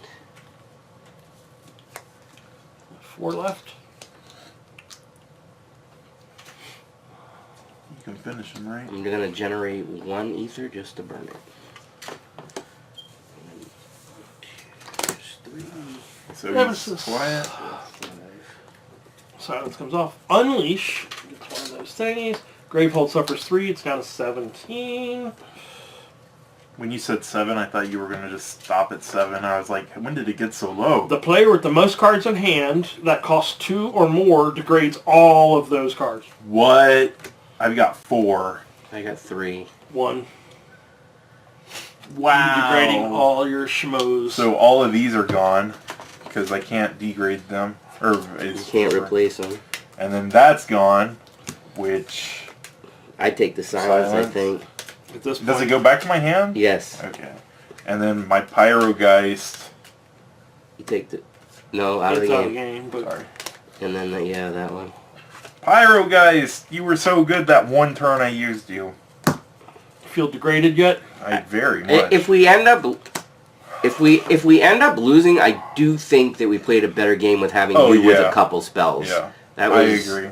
4 left. You can finish him, right? I'm gonna generate 1 ether just to burn it. 1, 2, 3, So Nemesis. he's quiet. 5. Silence comes off. Unleash. Gets one of those thingies. Gravehold suffers 3. It's down to 17. When you said 7, I thought you were going to just stop at 7. I was like, when did it get so low? The player with the most cards in hand that costs 2 or more degrades all of those cards. What? I've got 4. I got 3. 1. Wow. Degrading all your schmoes. So all of these are gone because I can't degrade them. Or You can't replace them. And then that's gone, which... I'd take the silence, I Silence. think. At this point, Does it go back to my hand? Yes. Okay. And then my Pyrogeist. You take the... No, out of the it's out of the game. game, but Sorry. And then, yeah, that one. Pyrogeist! You were so good that one turn I used you. feel degraded yet? I very much. If we end up... If we end up losing, I do think that we played a better game with having Oh, you with yeah. a couple spells. Yeah, That I was, agree.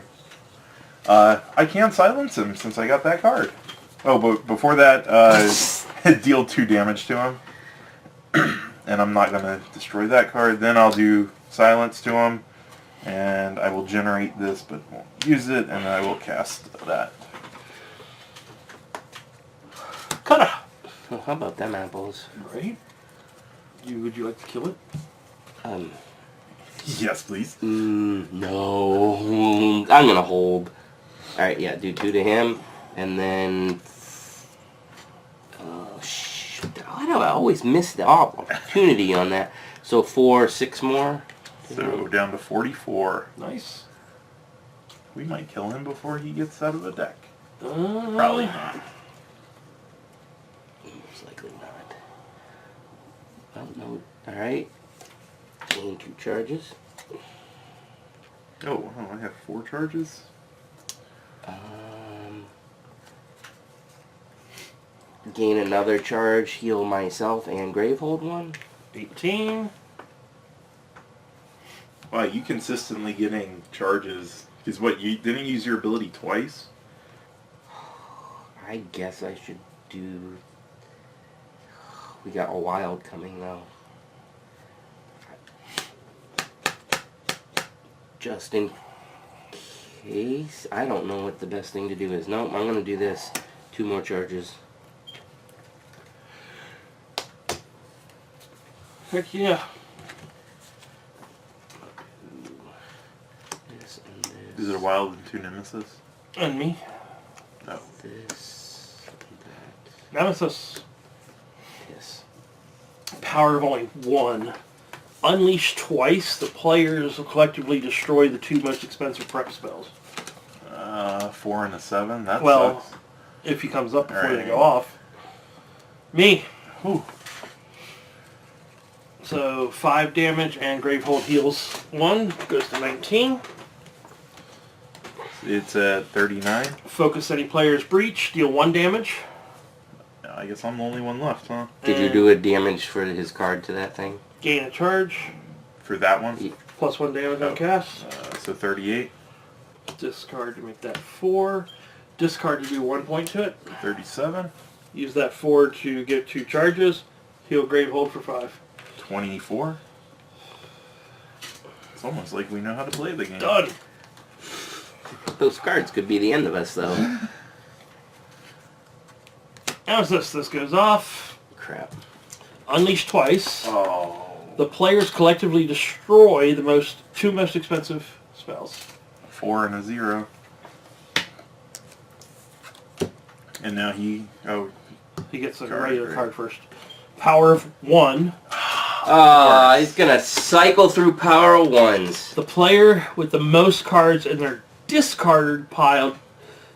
I can silence him since I got that card. Oh, but before that, deal 2 damage to him. And I'm not going to destroy that card. Then I'll do silence to him. And I will generate this, but won't use it. And I will cast that. Cut Well, how about them apples? Right? Would you like to kill it? Yes, please. No. I'm going to hold. Alright, yeah, do 2 to him. And then... Oh, shit. I know, I always miss the opportunity on that. So 4, 6 more. So down to 44. Nice. We might kill him before he gets out of the deck. Probably. Probably not. Most likely not. Oh, no. Alright. Gain 2 charges. Oh, wow, I have 4 charges? Gain another charge, heal myself, and Gravehold 1. 18. Wow, you consistently getting charges. Because what, you didn't use your ability twice? I guess I should do... We got a wild coming, though. Just in case... I don't know what the best thing to do is. Nope, I'm going to do this. 2 more charges. Heck yeah. This and this. Is it a wild and 2 nemesis? And me. No. This and that. Nemesis. Yes. Power of only 1. Unleash twice. The players will collectively destroy the 2 most expensive prep spells. 4 and a 7? That Well, sucks. if he comes up before they Alright. go off. Me. Whew. So 5 damage and Gravehold heals 1. Goes to 19. It's at 39. Focus any player's breach. Deal 1 damage. I guess I'm the only one left, huh? Did you And do a damage for his card to that thing? gain a charge. For that one? Plus 1 damage on cast. So 38. Discard to make that 4. Discard to do 1 point to it. 37. Use that 4 to get 2 charges. Heal Gravehold for 5. 24. It's almost like we know how to play the game. Done. Those cards could be the end of us, though. As this goes off. Crap. Unleash twice. Oh. The players collectively destroy the 2 most expensive spells. 4 and a 0. And now he... Oh, He gets a Card, regular right. card first. Power of 1. He's gonna cycle through power of 1s. The player with the most cards in their discard pile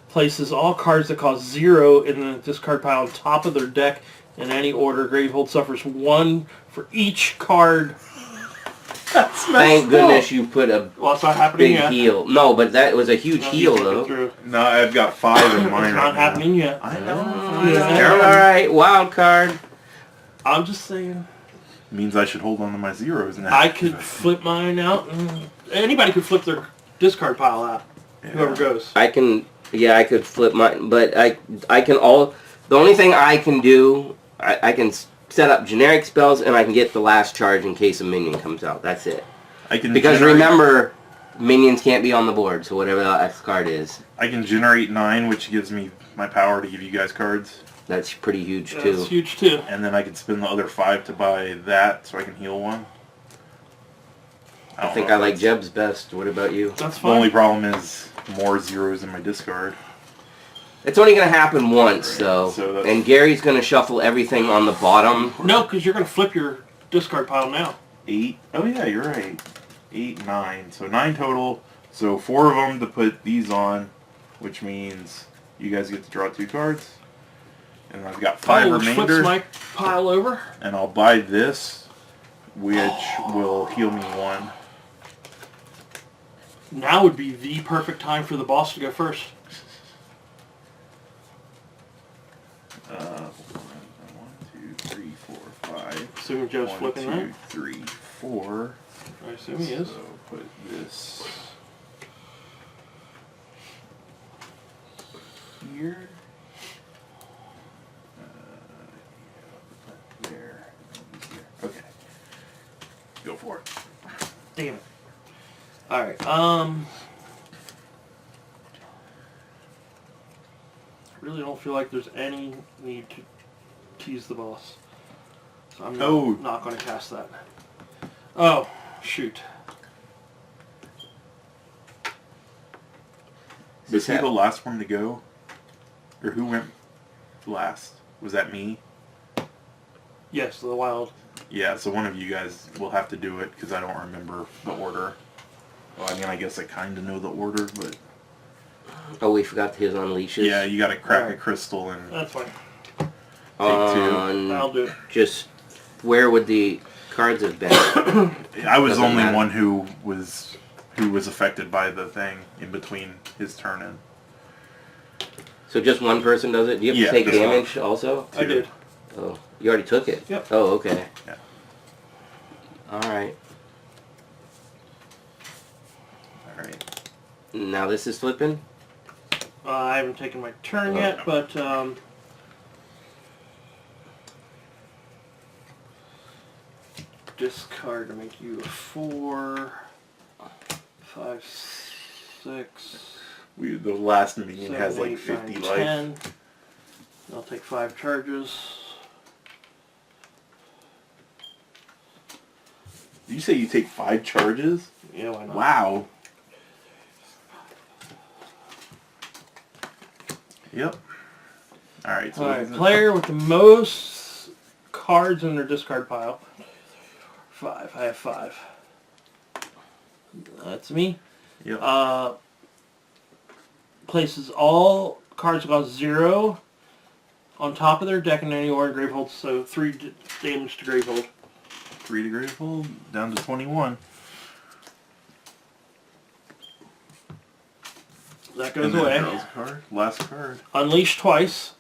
places all cards that cost 0 in the discard pile on top of their deck in any order. Gravehold suffers 1 for each card. that's Thank goodness you put a Well, it's not happening big yet. heal. No, but that was a huge No, heal, you can't though. get through. No, I've got 5 in mine It's right not now. happening yet. I know. Yeah. Alright, wild card. I'm just saying. Means I should hold on to my 0s now. I could flip mine out. And anybody could flip their discard pile out. Yeah. Whoever goes. I could flip mine, but I can the only thing I can do, I can set up generic spells and I can get the last charge in case a minion comes out. That's it. I can Because generate- remember, minions can't be on the board, so whatever that X card is, I can generate 9, which gives me my power to give you guys cards. that's pretty huge That's too. huge too. And then I can spend the other 5 to buy that so I can heal 1. I think I like Jeb's best. What about you? That's The fine. only problem is more 0s in my discard. It's only going to happen once, Right, though. so that's- And Gary's going to shuffle everything on the bottom. No, because you're going to flip your discard pile now. 8. Oh yeah, you're right. 8, 9. So 9 total. So 4 of them to put these on, which means you guys get to draw 2 cards. And I've got 5 Which flips remainder. my pile over. And I'll buy this, which will heal me 1. Now would be the perfect time for the boss to go first. 1, 2, 3, 4, 5. Assuming Joe's 1, flipping 2, that. 3, 4. I assume he is. So put this here. There. Okay. Go for it. Damn it. Alright, really don't feel like there's any need to tease the boss. So I'm not going to cast that. Oh, shoot. Was he the last one to go? Or who went last? Was that me? Yes, the wild. Yeah, so one of you guys will have to do it because I don't remember the order. Well, I mean, I guess I kind of know the order, but... Oh, we forgot his unleashes. Yeah, you got to crack a Alright. crystal and That's fine. take 2. I'll do it. Just where would the cards have been. I was the Doesn't only matter. one who was affected by the thing in between his turn and. So just one person does it? Do you have Yeah, to take just one. damage also? I did. Oh, you already took it? Yep. Oh, okay. Yeah. Alright. All right. Now this is flipping? I haven't taken my turn Oh. yet, but discard to make you a 4, 5, 6, The last minion 7, has like 8, 50 9, life. 10. I'll take 5 charges. Did you say you take 5 charges? Yeah, why not? Wow. Yep. Alright, so what Alright, is it? player with the most cards in their discard pile. 5. I have 5. That's me. Yep. Places all cards that cost 0 on top of their deck in any order Gravehold, so 3 damage to Gravehold. 3 to Gravehold, down to 21. That goes And then away. draws a card. Last card. Unleash twice.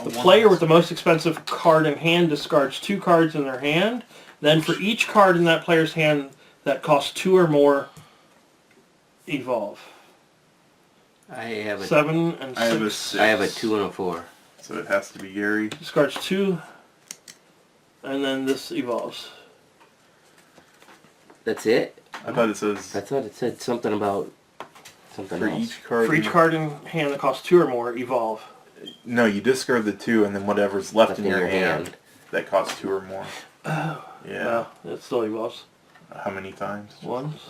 The player with the most expensive card in hand discards 2 cards in their hand. Then for each card in that player's hand that costs 2 or more, evolve. I have a 7 and 6. I have a 6. I have a 2 and a 4. So it has to be Gary. Discards 2, and then this evolves. That's it? I thought it says I thought it said something about something for else. each card. For each card in hand that costs 2 or more, evolve. No, you discard the 2 and then whatever's left in your hand that costs 2 or more. Oh. Yeah. No, it still evolves. How many times? Once.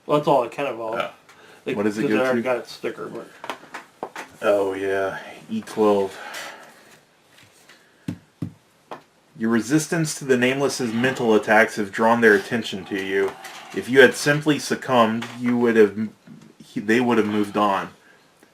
Well, that's all it can evolve. Oh. What does it Because go I already to? got its sticker, but... Oh yeah, E12. Your resistance to the Nameless's mental attacks have drawn their attention to you. If you had simply succumbed, they would have moved on.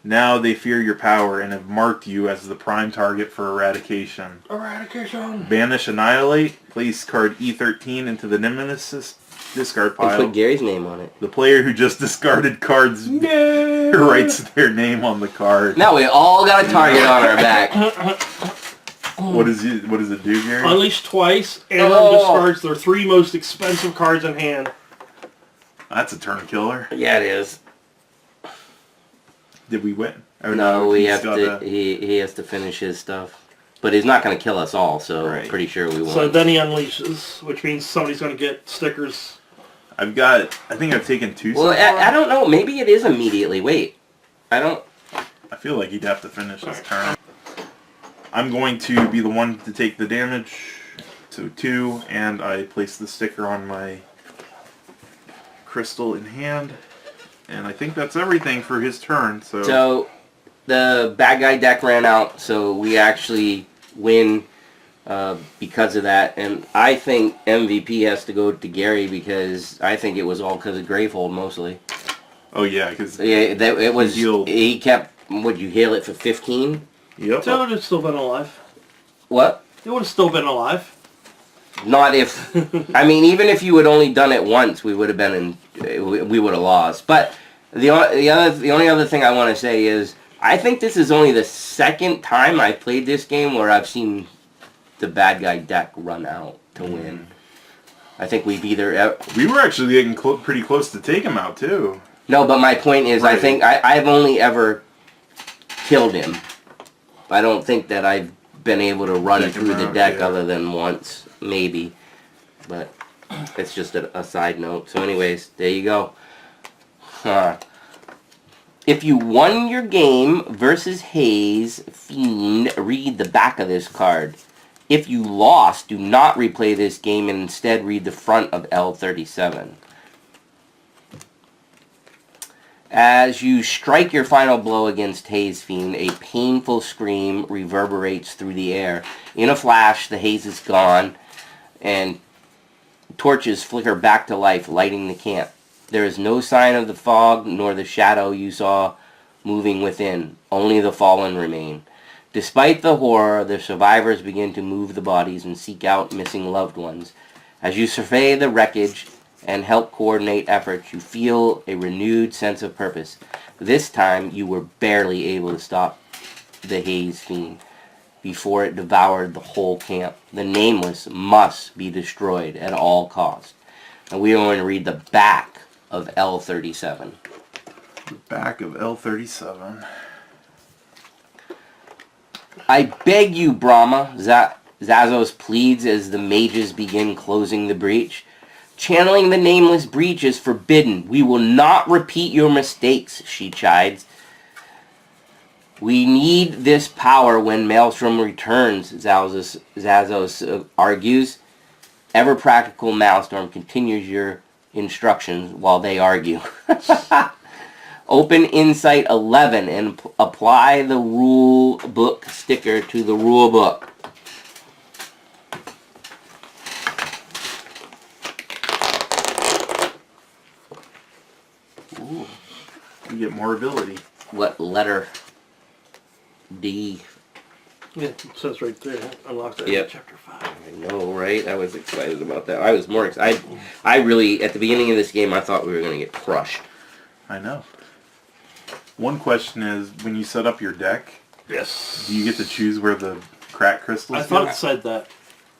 Now they fear your power and have marked you as the prime target for eradication. Eradication! Banish Annihilate. Place card E13 into the Nemesis discard And pile. put Gary's name on it. The player who just discarded cards No! writes their name on the card. Now we all got a target on our back. What does it do, Gary? Unleash twice, and Oh. discards their 3 most expensive cards in hand. That's a turn killer. Yeah, it is. Did we win? Oh, No, we he's have got to. He has to finish his stuff, but he's not going to kill us all. So Right. I'm pretty sure we won. So then he unleashes, which means somebody's going to get stickers. I think I've taken 2 well, so far. I don't know. Maybe it is immediately. Wait, I don't. I feel like he'd have to finish his turn. I'm going to be the one to take the damage. So 2, and I place the sticker on my crystal in hand. And I think that's everything for his turn. So the bad guy deck ran out, so we actually win because of that. And I think MVP has to go to Gary because I think it was all because of Gravehold mostly. Oh yeah, because Yeah, it was. healed. He kept. Would you heal it for 15? Yep. So it would have still been alive. What? It would have still been alive. Not if. I mean, even if you had only done it once, we would have been in. We would have lost. But the only other thing I want to say is I think this is only the second time I played this game where I've seen the bad guy deck run out to win. I think we've either. We were actually getting pretty close to take him out too. No, but my point is, I Right. think I've only ever killed him. I don't think that I've been able to run Take him through the out, deck yeah. other than once, maybe. But it's just a side note. So anyways, there you go. If you won your game versus Haze Fiend, read the back of this card. If you lost, do not replay this game and instead read the front of L37. As you strike your final blow against Haze Fiend, a painful scream reverberates through the air. In a flash, the haze is gone, and torches flicker back to life, lighting the camp. There is no sign of the fog, nor the shadow you saw moving within. Only the fallen remain. Despite the horror, the survivors begin to move the bodies and seek out missing loved ones. As you survey the wreckage and help coordinate efforts, you feel a renewed sense of purpose. This time, you were barely able to stop the Haze Fiend before it devoured the whole camp. The Nameless must be destroyed at all costs. And we are going to read the back of L37. The back of L37. I beg you, Brahma, Zazos pleads as the mages begin closing the breach. Channeling the Nameless breach is forbidden. We will not repeat your mistakes, she chides. We need this power when Maelstrom returns, Zazos argues. Ever-practical Maelstrom continues your instructions while they argue. Open Insight 11 and apply the rule book sticker to the rule book. Ooh, you get more ability. What letter? D. Yeah, it says right there. Unlock that Yep. in Chapter 5. I know, right? I was excited about that. I was more excited. I really, at the beginning of this game, I thought we were going to get crushed. I know. One question is, when you set up your deck, Yes. do you get to choose where the crack crystals I thought it said that.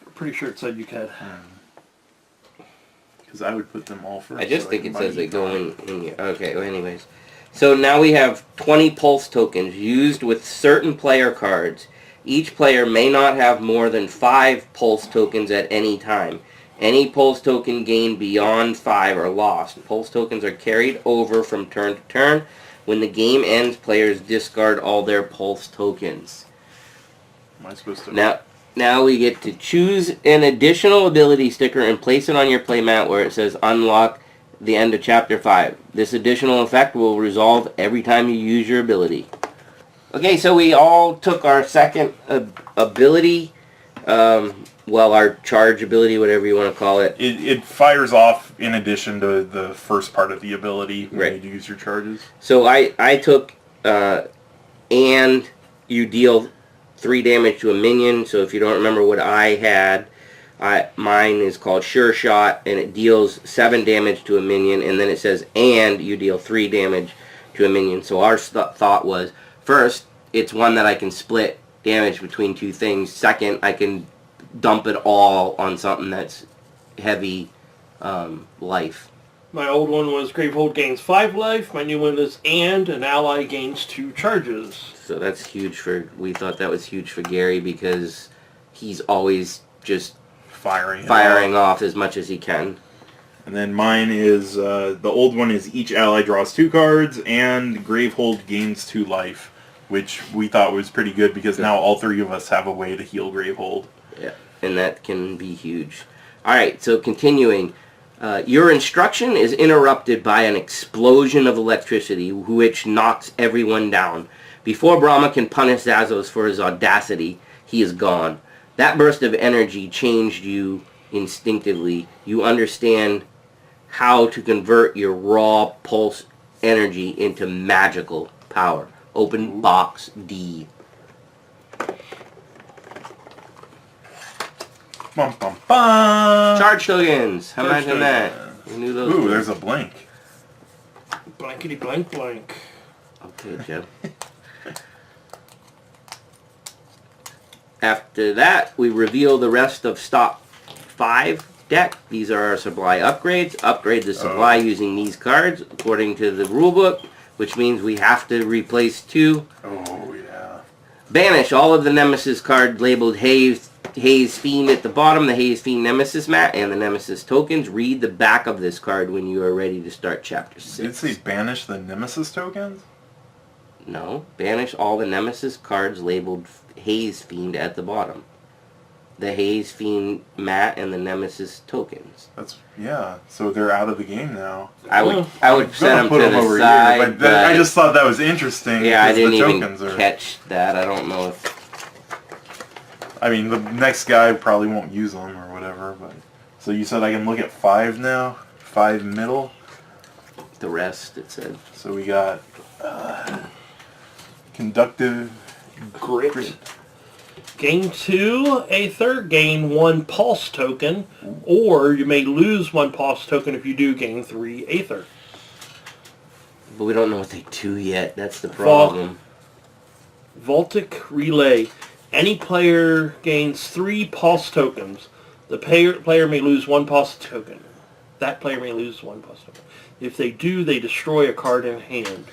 I'm pretty sure it said you could. Because I would put them all first. I just so think can it buy says they each go one. in here. Okay, well, anyways. So now we have 20 pulse tokens used with certain player cards. Each player may not have more than 5 pulse tokens at any time. Any pulse token gained beyond 5 are lost. Pulse tokens are carried over from turn to turn. When the game ends, players discard all their pulse tokens. Am I supposed to... Now we get to choose an additional ability sticker and place it on your playmat where it says unlock the end of chapter 5. This additional effect will resolve every time you use your ability. Okay, so we all took our second ability, our charge ability, whatever you want to call it. It fires off in addition to the first part of the ability when Right. you use your charges. So I took, and you deal 3 damage to a minion. So if you don't remember what I had, mine is called Sure Shot, and it deals 7 damage to a minion, and then it says, and you deal 3 damage to a minion. So our thought was, first, it's one that I can split damage between 2 things. Second, I can dump it all on something that's heavy life. My old one was Gravehold gains 5 life. My new one is and an ally gains 2 charges. So that's huge we thought that was huge for Gary because he's always just firing off as much as he can. And then mine is, the old one is each ally draws 2 cards and Gravehold gains 2 life, which we thought was pretty good because now all 3 of us have a way to heal Gravehold. Yeah, and that can be huge. Alright, so continuing. Your instruction is interrupted by an explosion of electricity which knocks everyone down. Before Brahma can punish Zazos for his audacity, he is gone. That burst of energy changed you instinctively. You understand how to convert your raw pulse energy into magical power. Open box D. Bum, bum, bum. Charge tokens. Imagine that. tokens. We knew those. Ooh, there's a blank. Blankety blank blank. Okay, Joe. After that, we reveal the rest of Stock 5 deck. These are our supply upgrades. Upgrade the supply using these cards according to the rulebook, which means we have to replace 2. Oh, yeah. Banish all of the Nemesis cards labeled Haze Fiend at the bottom, the Haze Fiend Nemesis mat, and the Nemesis tokens. Read the back of this card when you are ready to start Chapter 6. Did it say banish the Nemesis tokens? No. Banish all the Nemesis cards labeled Haze Fiend at the bottom. The Haze Fiend mat and the Nemesis tokens. That's, yeah. So they're out of the game now. I would set them put to them the over side, here, but I just thought that was interesting. yeah, I because didn't the even tokens are, catch that. I don't know if... I mean, the next guy probably won't use them or whatever, but... So you said I can look at 5 now? 5 middle? The rest, it said. So we got... conductive Grit. Gain 2 Aether, gain 1 Pulse token, or you may lose 1 Pulse token if you do gain 3 Aether. But we don't know what they do yet. That's the problem. Voltic Relay. Any player gains 3 Pulse tokens. The player may lose 1 Pulse token. That player may lose 1 Pulse token. If they do, they destroy a card in hand.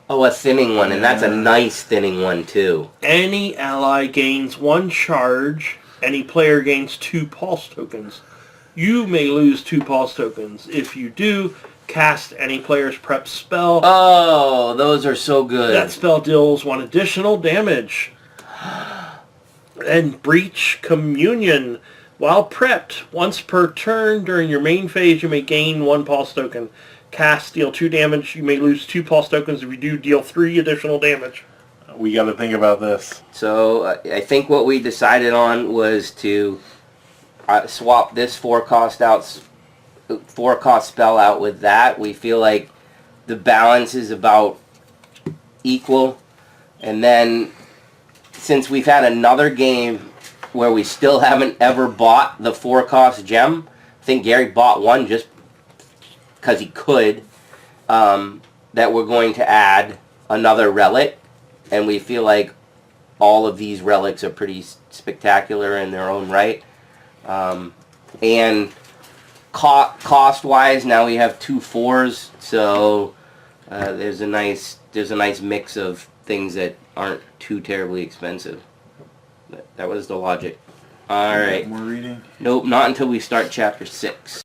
Oh, a thinning one, and that's a nice thinning one, too. Any ally gains 1 charge. Any player gains 2 Pulse tokens. You may lose 2 Pulse tokens. If you do, cast any player's prep spell. Oh, those are so good. That spell deals 1 additional damage. And Breach Communion. While prepped, once per turn during your main phase, you may gain 1 Pulse token. Cast, deal 2 damage. You may lose 2 Pulse tokens. If you do, deal 3 additional damage. We got to think about this. So I think what we decided on was to swap this 4-cost spell out with that. We feel like the balance is about equal. And then, since we've had another game where we still haven't ever bought the 4-cost gem, I think Gary bought one just because he could, that we're going to add another relic. And we feel like all of these relics are pretty spectacular in their own right. And cost-wise, now we have 2 4s, so there's a nice mix of things that aren't too terribly expensive. That was the logic. All right. More reading? Nope, not until we start chapter 6.